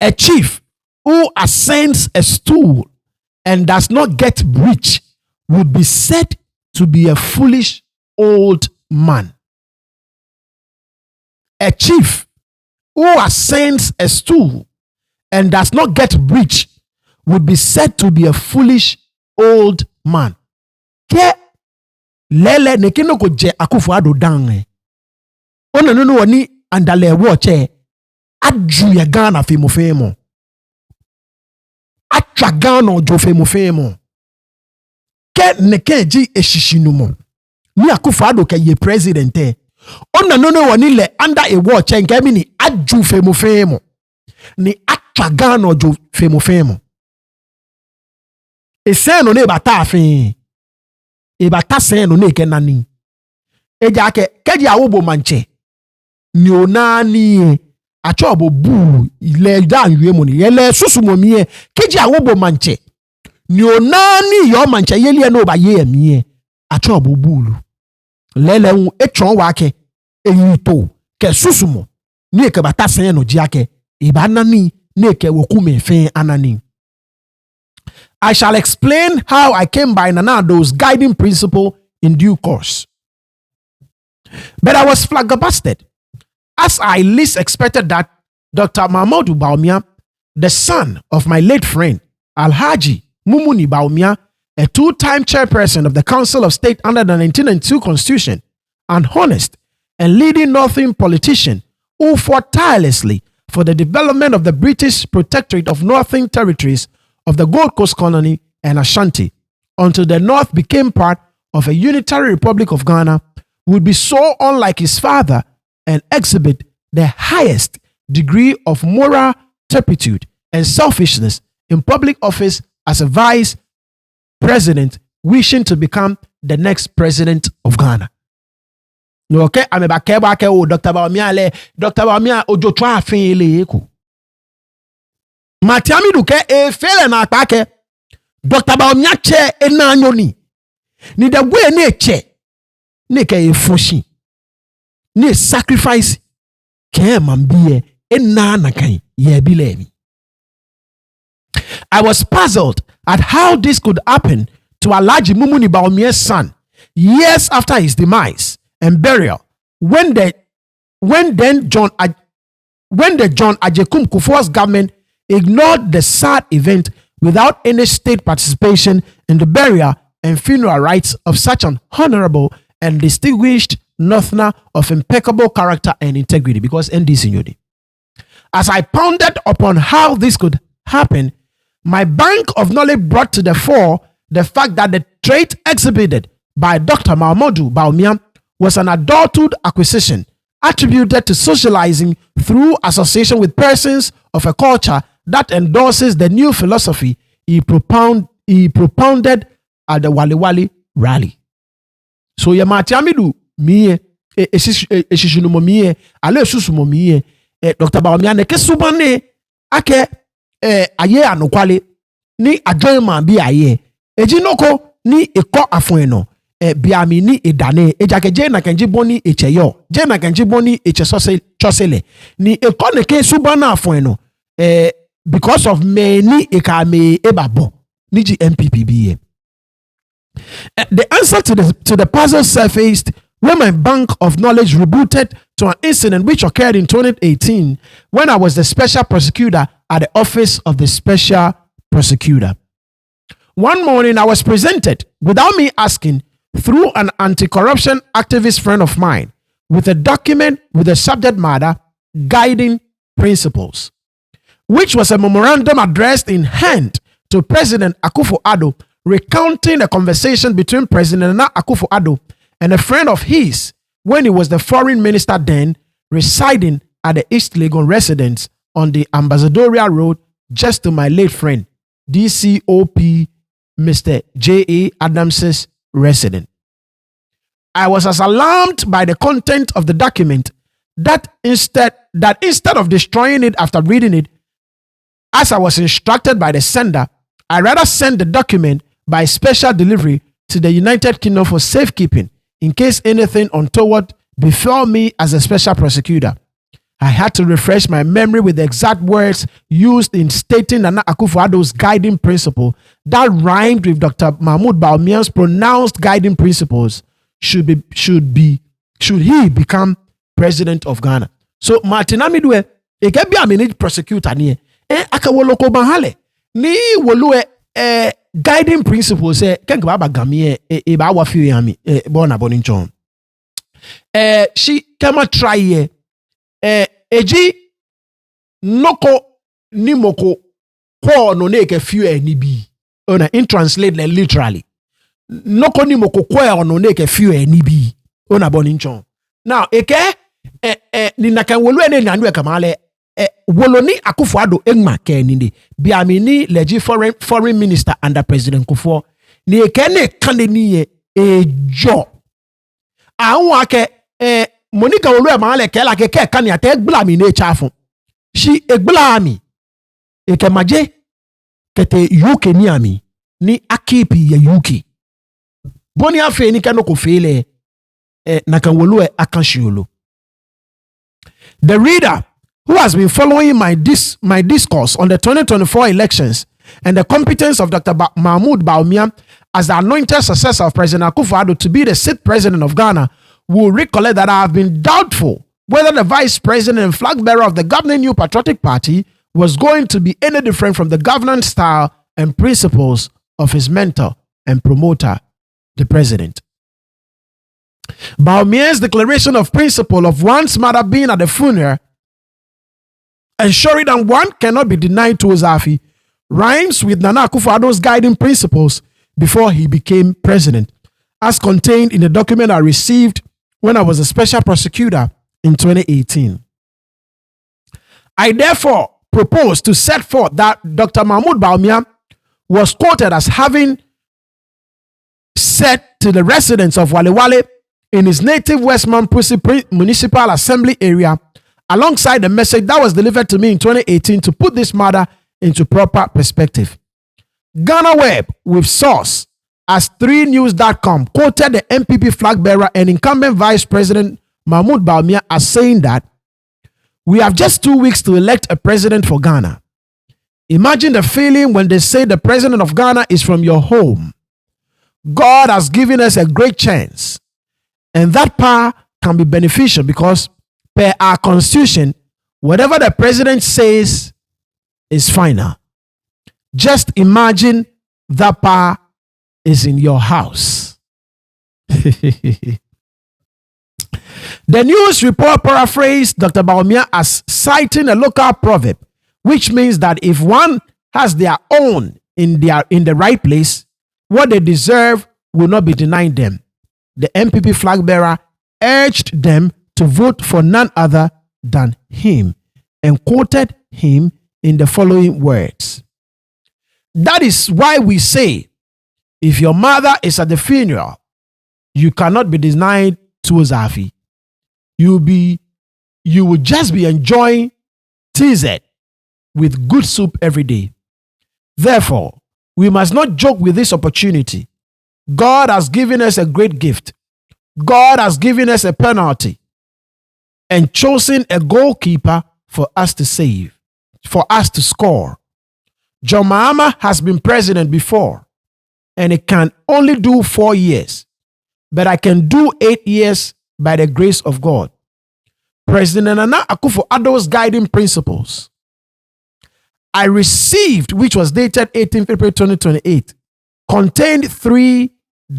A chief who ascends a stool and does not get rich would be said to be a foolish old man. A chief who ascends a stool and does not get rich would be said to be a foolish old man. Ke lele ne kino ko je Akufo-Addo dan. Ona no woni andale wo che adu ya Ghana femo. Atwa Ghana ojo femo. Ke ne ke ji eshishinumo. Ni Akufo-Addo ke ye president e. Ona no woni le under a watch nke mi ni adu femo. Ni atwa Ghana ojo femo. Esen no ne bata afin. E bata sen no ne ke nani. Eja keji awobo manche. Ni onani achobo bu ile dan yemu ni yele susumo mi keji awobo manche. Ni onani yo manche yele no ba ye mi achobo bulu. Lele un etron wa ke eyito ke susumo ni ke bata sen no ji ake e ba nani ne ke wokume fen anani. I shall explain how I came by Nana Addo's guiding principle in due course. But I was flabbergasted, as I least expected that Dr. Mahmoud Bawumia, the son of my late friend, Alhaji Mumuni Bawumia, a 2-time chairperson of the Council of State under the 1992 Constitution, an honest and leading Northern politician who fought tirelessly for the development of the British Protectorate of Northern Territories of the Gold Coast Colony and Ashanti, until the North became part of a unitary Republic of Ghana, would be so unlike his father and exhibit the highest degree of moral turpitude and selfishness in public office as a vice president wishing to become the next president of Ghana. No, okay, I'm about to Dr. Bawumia ojo twa afin ile eko. Matiami duke e fele na akpake Dr. Bawumia che enanyo ni the way ne che ne ke e fushi ne sacrifice ke mambie enana kan ye bilevi. I was puzzled at how this could happen to Alhaji Mumuni Bawumia's son years after his demise and burial, when the John Ajekum Kufuor's government ignored the sad event without any state participation in the burial and funeral rites of such an honorable and distinguished Northerner of impeccable character and integrity, because NDC knew it. As I pondered upon how this could happen, my bank of knowledge brought to the fore the fact that the trait exhibited by Dr. Mahmoud Bawumia was an adulthood acquisition attributed to socializing through association with persons of a culture that endorses the new philosophy he propounded at the Wali Wali rally. So ye Amidu miye eshishunumo miye ale susumo miye Dr. Bawumia ne kesubane ake aye anokwale ni adwema bi aye ejinoko ni eko afueno biami ni edane ejakeje na kanji boni echeyo je na kanji boni echesose chosele ni eko ne ke subana afueno because of many ekame ebabo ni MPPB. The answer to the puzzle surfaced when my bank of knowledge rebooted to an incident which occurred in 2018 when I was the special prosecutor at the office of the special prosecutor. One morning, I was presented, without me asking, through an anti-corruption activist friend of mine, with a document with the subject matter guiding principles, which was a memorandum addressed in hand to President Akufo-Addo, recounting a conversation between President Nana Akufo-Addo and a friend of his when he was the foreign minister then, residing at the East Legon residence on the Ambassadorial Road, just to my late friend, DCOP Mr. J.A. Adams's residence. I was as alarmed by the content of the document that instead of destroying it after reading it, as I was instructed by the sender, I rather sent the document by special delivery to the United Kingdom for safekeeping in case anything untoward befell me as a special prosecutor. I had to refresh my memory with the exact words used in stating Nana Akufo-Addo's guiding principle that rhymed with Dr. Mahmoud Bawumia's pronounced guiding principles should he become president of Ghana. So Martin Amidu e ke bia me prosecutor ne aka wo local banhale ni wolue guiding principles kenka baba gamie e ba wa fi yami bona bonin chon she kama try eji noko ni moko ko no ne ke fi ni bi ona in translate literally noko ni moko ko no ne ke fi ni bi ona bonin chon now eke ni nakan wolu ene nanu e kamale woloni Akufo-Addo engma ke ni de biamini leji foreign minister under President Kufuor ni eke ne kan ni ejo awon ake Monica wolu e male ke la ke kan ya te gbla mi ne chafun shi egbla mi eke maje kete UK ni ami ni akipi ya UK boni afi ni kan ko fele nakan wolu e akanshiolo. The reader who has been following my discourse on the 2024 elections and the competence of Dr. Mahmoud Bawumia as the anointed successor of President Akufo-Addo to be the 6th president of Ghana will recollect that I have been doubtful whether the vice president and flag bearer of the governing New Patriotic Party was going to be any different from the governance style and principles of his mentor and promoter, the president. Bawumia's declaration of principle of one's mother being at the funeral, ensuring that one cannot be denied to Ozafi, rhymes with Nana Akufo-Addo's guiding principles before he became president, as contained in the document I received when I was a special prosecutor in 2018. I therefore propose to set forth that Dr. Mahmoud Bawumia was quoted as having said to the residents of Wale Wale in his native Westmount Municipal Assembly area, alongside the message that was delivered to me in 2018 to put this matter into proper perspective. Ghana Web, with source as 3news.com, quoted the MPP flag bearer and incumbent Vice President Mahmoud Bawumia as saying that we have just 2 weeks to elect a president for Ghana. Imagine the feeling when they say the president of Ghana is from your home. God has given us a great chance, and that power can be beneficial because per our constitution, whatever the president says is final. Just imagine that power is in your house. The news report paraphrased Dr. Bawumia as citing a local proverb, which means that if one has their own in the right place, what they deserve will not be denied them. The MPP flag bearer urged them to vote for none other than him and quoted him in the following words. That is why we say, if your mother is at the funeral, you cannot be denied to Ozafi. You will just be enjoying TZ with good soup every day. Therefore, we must not joke with this opportunity. God has given us a great gift. God has given us a penalty and chosen a goalkeeper for us to save, for us to score. John Mahama has been president before, and it can only do 4 years, but I can do 8 years by the grace of God. President Nana Akufo-Addo's guiding principles I received, which was dated 18th April 2028, contained 3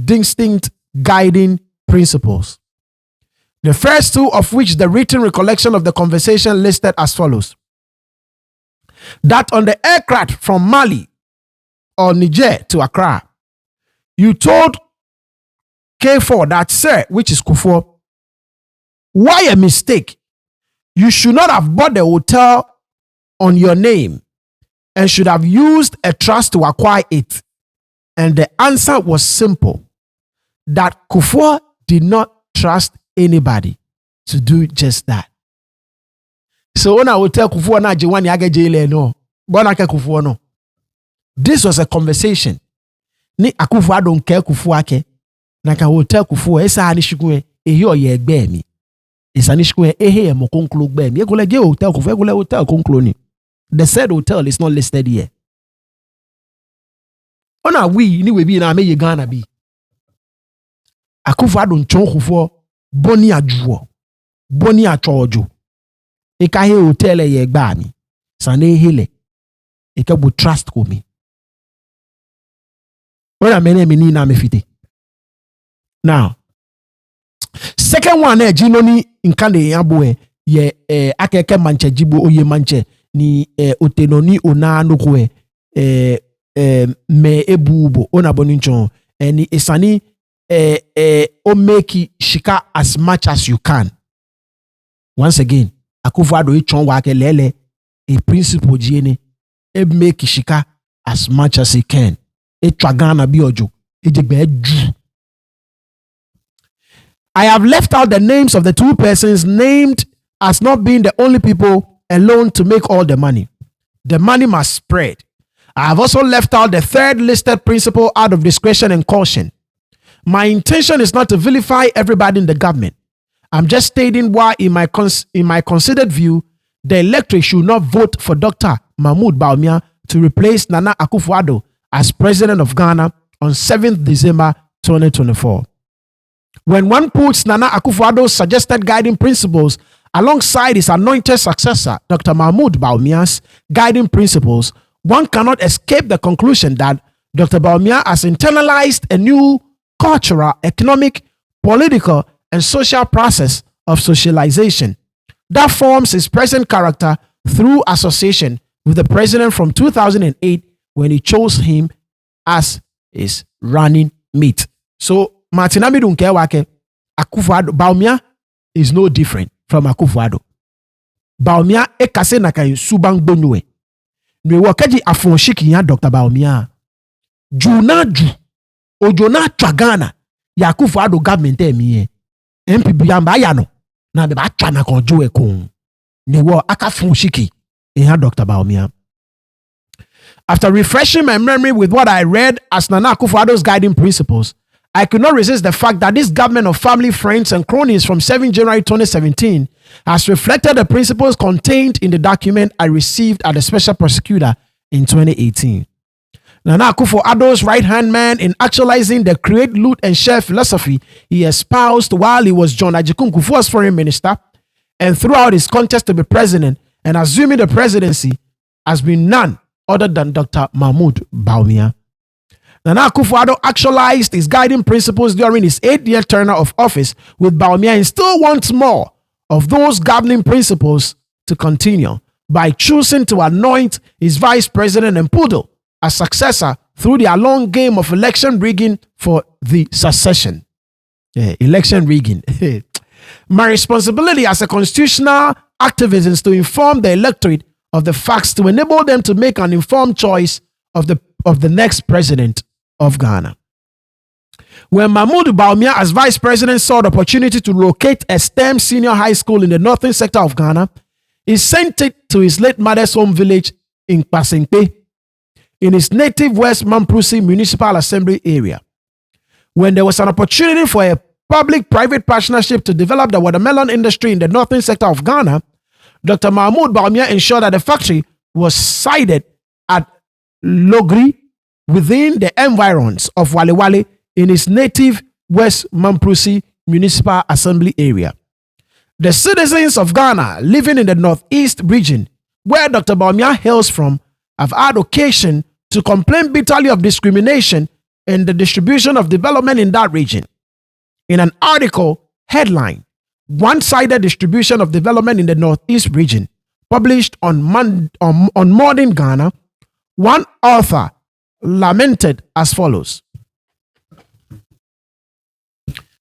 distinct guiding principles. The first 2 of which the written recollection of the conversation listed as follows. That on the aircraft from Mali or Niger to Accra, you told K4 that, sir, which is Kufuor, why a mistake? You should not have bought the hotel on your name and should have used a trust to acquire it. And the answer was simple, that Kufuor did not trust anybody to do just that. So when I will tell Kufuor na Jiwani age jail no, bona ke Kufuor no. This was a conversation. Ni Akufo don't care Kufuor ake. Na ka hotel Kufuor esa ani shikwe ehi oye egbe mi. Esa ni shikwe ehi e mo konklo gbe mi. Egole je hotel Kufuor, egole hotel konklo ni. The said hotel is not listed here. Ona we ni we bi na me ye Ghana bi. Akufo don't chon Kufuor boni ajuo. Boni achojo. Eka he hotel ye egba mi. Sane hele. Eka bu trust ko mi. Ona mene mi ni na me fite. Now, second one jino ni nkande yabo ye akeke manche jibo oye manche ni otenoni ona nokwe me ebubo ona boninchon ni esani o make shika as much as you can. Once again, Akufo-Addo ichon wa ke lele a principle jiene e make shika as much as he can. E twagana bi ojo e jegbe ju. I have left out the names of the 2 persons named as not being the only people alone to make all the money. The money must spread. I have also left out the 3rd listed principle out of discretion and caution. My intention is not to vilify everybody in the government. I'm just stating why, in my considered view, the electorate should not vote for Dr. Mahmoud Bawumia to replace Nana Akufo-Addo as president of Ghana on 7th December 2024. When one puts Nana Akufo-Addo's suggested guiding principles alongside his anointed successor, Dr. Mahmoud Bawumia's guiding principles, one cannot escape the conclusion that Dr. Bawumia has internalized a new cultural, economic, political, and social process of socialization that forms his present character through association with the president from 2008 when he chose him as his running mate. So, Martin Amidu nke wake Akufo-Addo Bawumia is no different from Akufo-Addo. Bawumia ekase na kan subang bonwe. Nwe wakaji afonshiki ya Dr. Bawumia. Ju ojo na twagana ya Akufo-Addo government emiye. MPB yamba ya no na be ba twa na kon jo ekon. Nwe wo akafonshiki ya Dr. Bawumia. After refreshing my memory with what I read as Nana Akufo-Addo's guiding principles, I could not resist the fact that this government of family, friends, and cronies from 7 January 2017 has reflected the principles contained in the document I received at the special prosecutor in 2018. Nana Akufo-Addo's right-hand man in actualizing the create, loot, and share philosophy he espoused while he was John Ajikun Kufuor's foreign minister and throughout his contest to be president and assuming the presidency has been none other than Dr. Mahmoud Bawumia. Nana Akufo-Addo actualized his guiding principles during his 8-year tenure of office, with Bawumia and still wants more of those governing principles to continue by choosing to anoint his vice president and Poodle as successor through the long game of election rigging for the succession. Election rigging. My responsibility as a constitutional activist is to inform the electorate of the facts to enable them to make an informed choice of the next president of Ghana. When Mahmoud Bawumia as vice president saw the opportunity to locate a STEM senior high school in the northern sector of Ghana, he sent it to his late mother's home village in Pasenkpe, in his native West Mamprusi Municipal Assembly area. When there was an opportunity for a public-private partnership to develop the watermelon industry in the northern sector of Ghana, Dr. Mahmoud Bawumia ensured that the factory was sited at Logri within the environs of Wale Wale in his native West Mamprusi Municipal Assembly area. The citizens of Ghana living in the northeast region, where Dr. Bawumia hails from, have had occasion to complain bitterly of discrimination in the distribution of development in that region. In an article headline, One-Sided Distribution of Development in the Northeast Region, published on Modern Ghana, one author lamented as follows.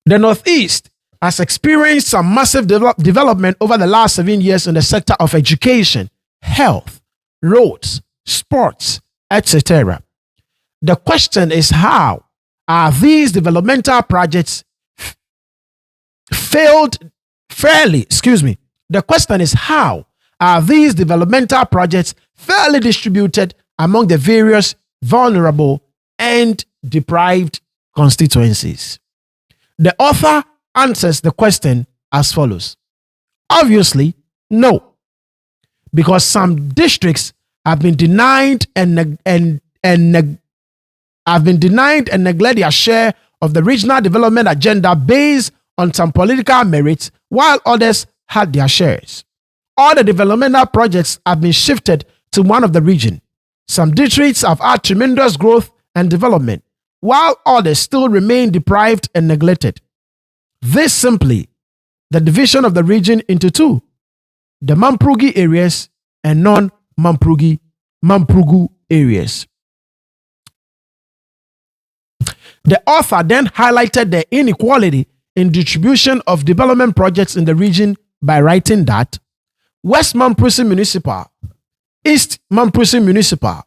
The Northeast has experienced some massive development over the last 7 years in the sector of education, health, roads, sports, etc. The question is, how are these developmental projects The question is, how are these developmental projects fairly distributed among the various vulnerable and deprived constituencies? The author answers the question as follows. Obviously, no, because some districts have been denied and neglect their share of the regional development agenda based on some political merits, while others had their shares. All the developmental projects have been shifted to one of the region. Some districts have had tremendous growth and development, while others still remain deprived and neglected. This simply the division of the region into two, the Mamprugi areas and non-Mamprugi areas. The author then highlighted the inequality in distribution of development projects in the region by writing that West Mamprusi Municipal, East Mamprusi Municipal,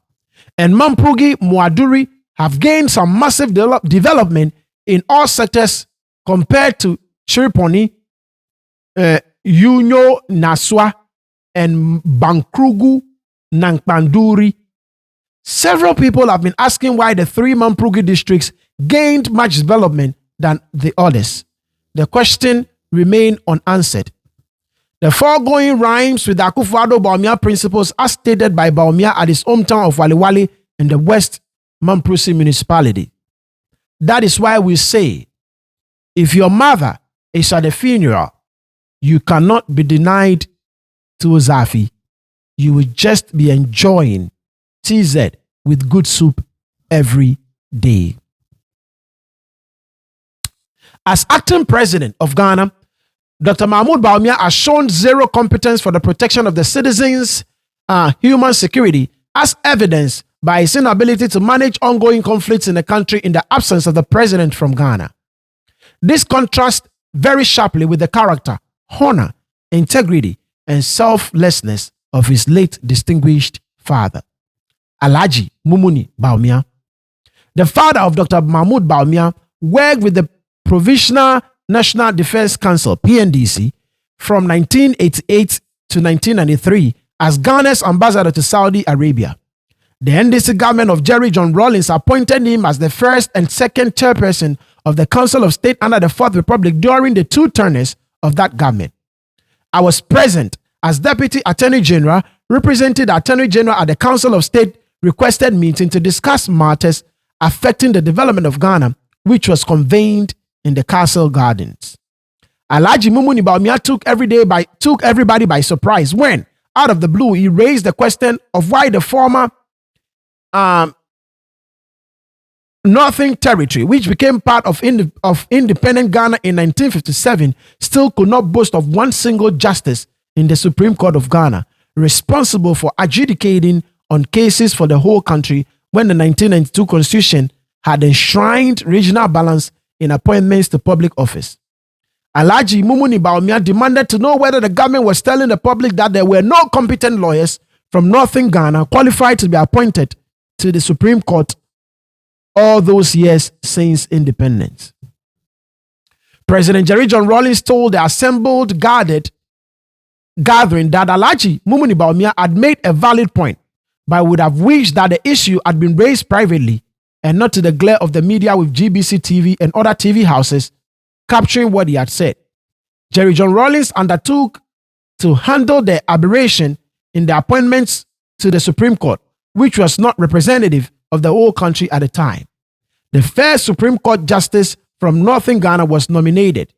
and Mamprugi Muaduri have gained some massive development in all sectors compared to Chiriponi, Unyo Naswa, and Bankrugu Nankpanduri. Several people have been asking why the three Mamprugi districts gained much development than the others. The question remained unanswered. The foregoing rhymes with the Akufo-Addo Bawumia principles as stated by Bawumia at his hometown of Waliwali in the West Mamprusi municipality. That is why we say, if your mother is at a funeral, you cannot be denied to Zafi. You will just be enjoying TZ with good soup every day. As acting president of Ghana, Dr. Mahmoud Bawumia has shown zero competence for the protection of the citizens' human security, as evidenced by his inability to manage ongoing conflicts in the country in the absence of the president from Ghana. This contrasts very sharply with the character, honor, integrity, and selflessness of his late distinguished father, Alhaji Mumuni Bawumia. The father of Dr. Mahmoud Bawumia worked with the Provisional National Defense Council, PNDC, from 1988 to 1993 as Ghana's ambassador to Saudi Arabia. The NDC government of Jerry John Rawlings appointed him as the first and second chairperson of the Council of State under the Fourth Republic during the two tenures of that government. I was present as Deputy Attorney General, represented the Attorney General at the Council of State requested meeting to discuss matters affecting the development of Ghana, which was convened in the Castle Gardens. Alhaji Mumuni Bawumia took everybody by surprise when, out of the blue, he raised the question of why the former Northern Territory, which became part of independent Ghana in 1957, still could not boast of one single justice in the Supreme Court of Ghana, responsible for adjudicating on cases for the whole country when the 1992 Constitution had enshrined regional balance in appointments to public office. Alhaji Mumuni Bawumia demanded to know whether the government was telling the public that there were no competent lawyers from Northern Ghana qualified to be appointed to the Supreme Court all those years since independence. President Jerry John Rawlings told the assembled gathering that Alhaji Mumuni Bawumia had made a valid point, but would have wished that the issue had been raised privately and not to the glare of the media with GBC TV and other TV houses capturing what he had said. Jerry John Rawlings undertook to handle the aberration in the appointments to the Supreme Court, which was not representative of the whole country at the time. The first Supreme Court justice from Northern Ghana was nominated,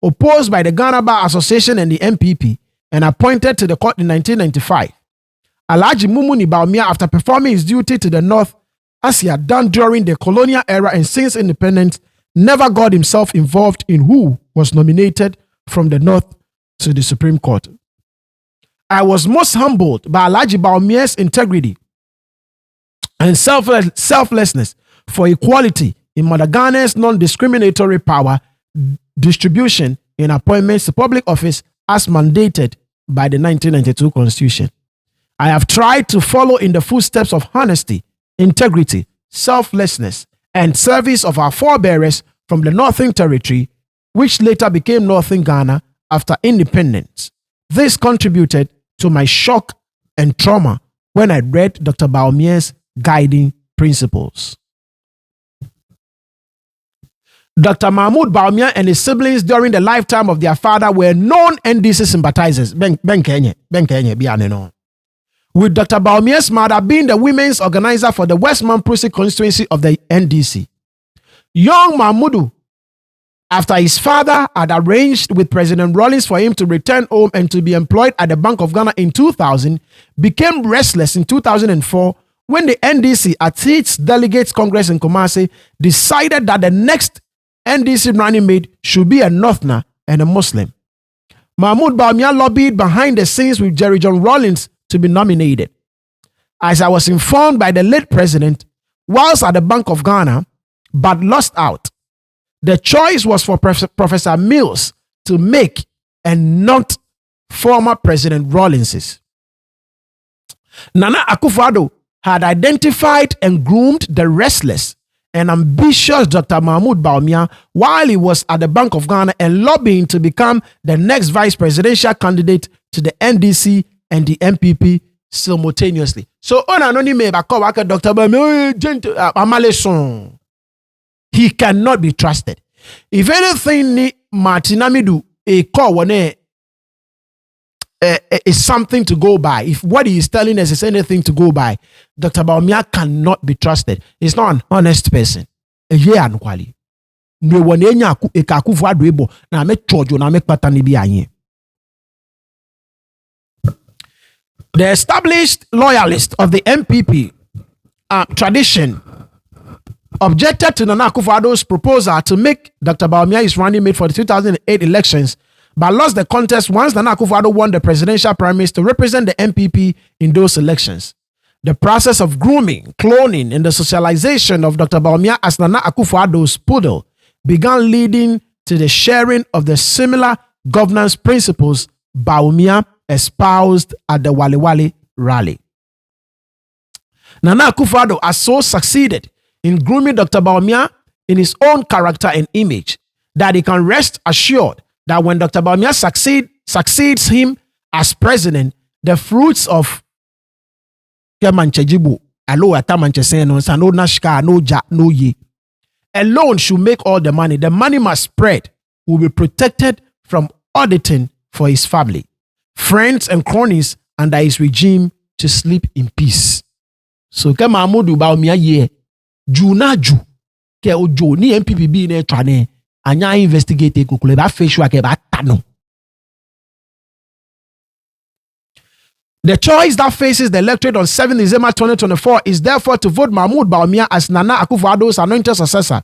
opposed by the Ghana Bar Association and the MPP, and appointed to the court in 1995. Alhaji Mumuni Bawumia, after performing his duty to the North as he had done during the colonial era and since independence, never got himself involved in who was nominated from the North to the Supreme Court. I was most humbled by Alhaji Bawumia's integrity and selflessness for equality in Mother Ghana's non-discriminatory power distribution in appointments to public office as mandated by the 1992 Constitution. I have tried to follow in the footsteps of honesty, integrity, selflessness, and service of our forebears from the Northern Territory, which later became Northern Ghana after independence. This contributed to my shock and trauma when I read Dr. Bawumia's guiding principles. Dr. Mahmoud Bawumia and his siblings during the lifetime of their father were known NDC sympathizers. Ben Kenya, with Dr. Bawumia's mother being the women's organizer for the West Mamprusi constituency of the NDC. Young Mahmudu, after his father had arranged with President Rawlings for him to return home and to be employed at the Bank of Ghana in 2000, became restless in 2004 when the NDC at its Delegates Congress in Kumasi decided that the next NDC running mate should be a Northerner and a Muslim. Mahmoud Bawumia lobbied behind the scenes with Jerry John Rawlings to be nominated. As I was informed by the late president, whilst at the Bank of Ghana, but lost out. The choice was for Professor Mills to make and not former President Rawlings's. Nana Akufo-Addo had identified and groomed the restless and ambitious Dr. Mahmoud Bawumia while he was at the Bank of Ghana and lobbying to become the next vice presidential candidate to the NDC and the MPP simultaneously. So, Dr. Bawumia, he cannot be trusted. If anything, Martin Amidu is something to go by. If what he is telling us is anything to go by, Dr. Bawumia cannot be trusted. He's not an honest person. The established loyalist of the MPP tradition objected to Nana Akufo-Addo's proposal to make Dr. Bawumia his running mate for the 2008 elections, but lost the contest once Nana Akufo-Addo won the presidential primaries to represent the MPP in those elections. The process of grooming, cloning, and the socialization of Dr. Bawumia as Nana Akufo-Addo's poodle began, leading to the sharing of the similar governance principles Bawumia espoused at the Wale Wale rally. Nana Akufo-Addo has so succeeded in grooming Dr. Bawumia in his own character and image that he can rest assured that when Dr. Bawumia succeeds him as president, the fruits of alone should make all the money. The money must spread, will be protected from auditing for his family, friends and cronies under his regime to sleep in peace. So Mahmoud Bawumia ye Juna Ju ke ojo ni MPP ne twane anya investigate kukule ba facial ke ba tano. The choice that faces the electorate on 7 December 2024 is therefore to vote Mahmoud Bawumia as Nana Akufo-Addo's anointed successor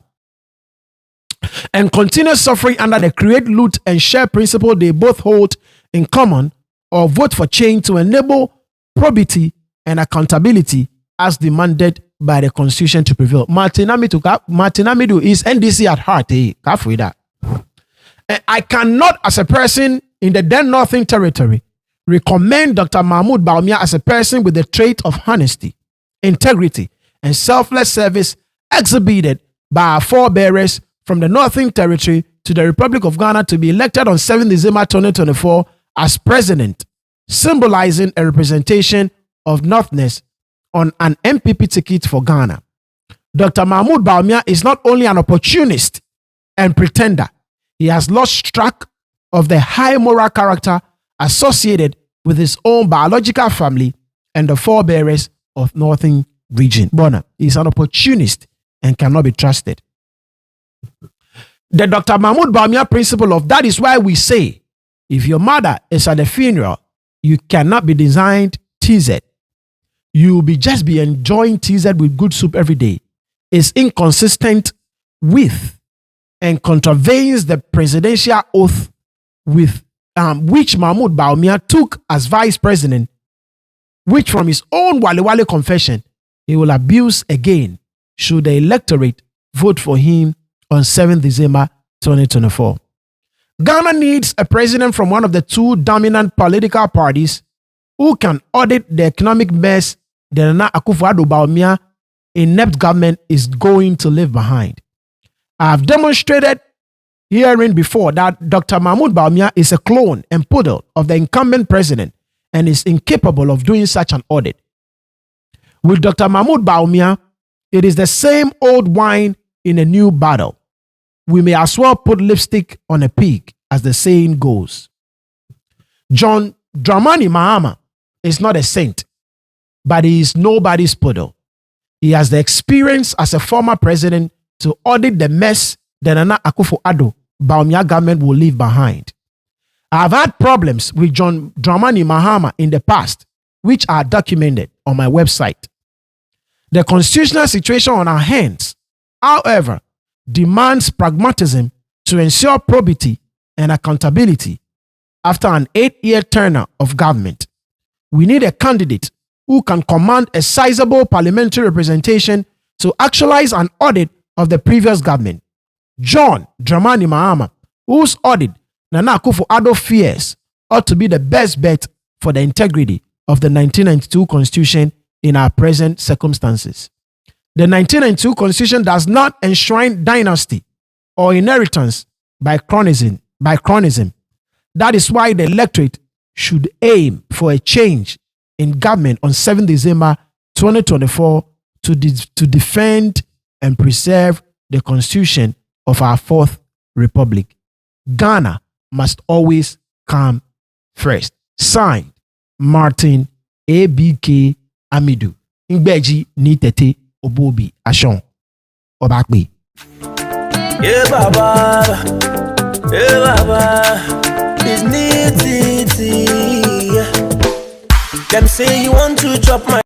and continue suffering under the create, loot, and share principle they both hold in common, or vote for change to enable probity and accountability as demanded by the Constitution to prevail. Martin Amidu is NDC at heart. I cannot, as a person in the then Northern Territory, recommend Dr. Mahmoud Bawumia as a person with the trait of honesty, integrity, and selfless service exhibited by our forebears from the Northern Territory to the Republic of Ghana to be elected on 7 December 2024 as president, symbolizing a representation of Northness on an MPP ticket for Ghana. Dr. Mahmoud Bawumia is not only an opportunist and pretender, he has lost track of the high moral character associated with his own biological family and the forebears of Northern region. Bona is an opportunist and cannot be trusted. The Dr. Mahmoud Bawumia principle of that is why we say, if your mother is at the funeral, you cannot be designed TZ you'll just be enjoying TZ with good soup every day is inconsistent with and contravenes the presidential oath with which Mahmoud Bawumia took as vice president, which from his own Wale confession, he will abuse again should the electorate vote for him on 7th December 2024. Ghana needs a president from one of the two dominant political parties who can audit the economic mess the Nana Akufo-Addo Bawumia inept government is going to leave behind. I have demonstrated herein before that Dr. Mahmoud Bawumia is a clone and poodle of the incumbent president and is incapable of doing such an audit. With Dr. Mahmoud Bawumia, it is the same old wine in a new bottle. We may as well put lipstick on a pig, as the saying goes. John Dramani Mahama is not a saint, but he is nobody's poodle. He has the experience as a former president to audit the mess the Nana Akufo-Addo Bawumia government will leave behind. I have had problems with John Dramani Mahama in the past, which are documented on my website. The constitutional situation on our hands, however, demands pragmatism to ensure probity and accountability after an 8-year tenure of government. We need a candidate who can command a sizable parliamentary representation to actualize an audit of the previous government. John Dramani Mahama, whose audit Nana Akufo-Addo fears, ought to be the best bet for the integrity of the 1992 Constitution in our present circumstances. The 1992 Constitution does not enshrine dynasty or inheritance by chronism. That is why the electorate should aim for a change in government on 7th December 2024 to defend and preserve the Constitution of our fourth republic. Ghana must always come first. Signed, Martin ABK Amidu. Ngbeji ni tete obobi ashon. Obakbe. Yeah, Baba. Yeah, Baba. It's neat. Them say you want to chop my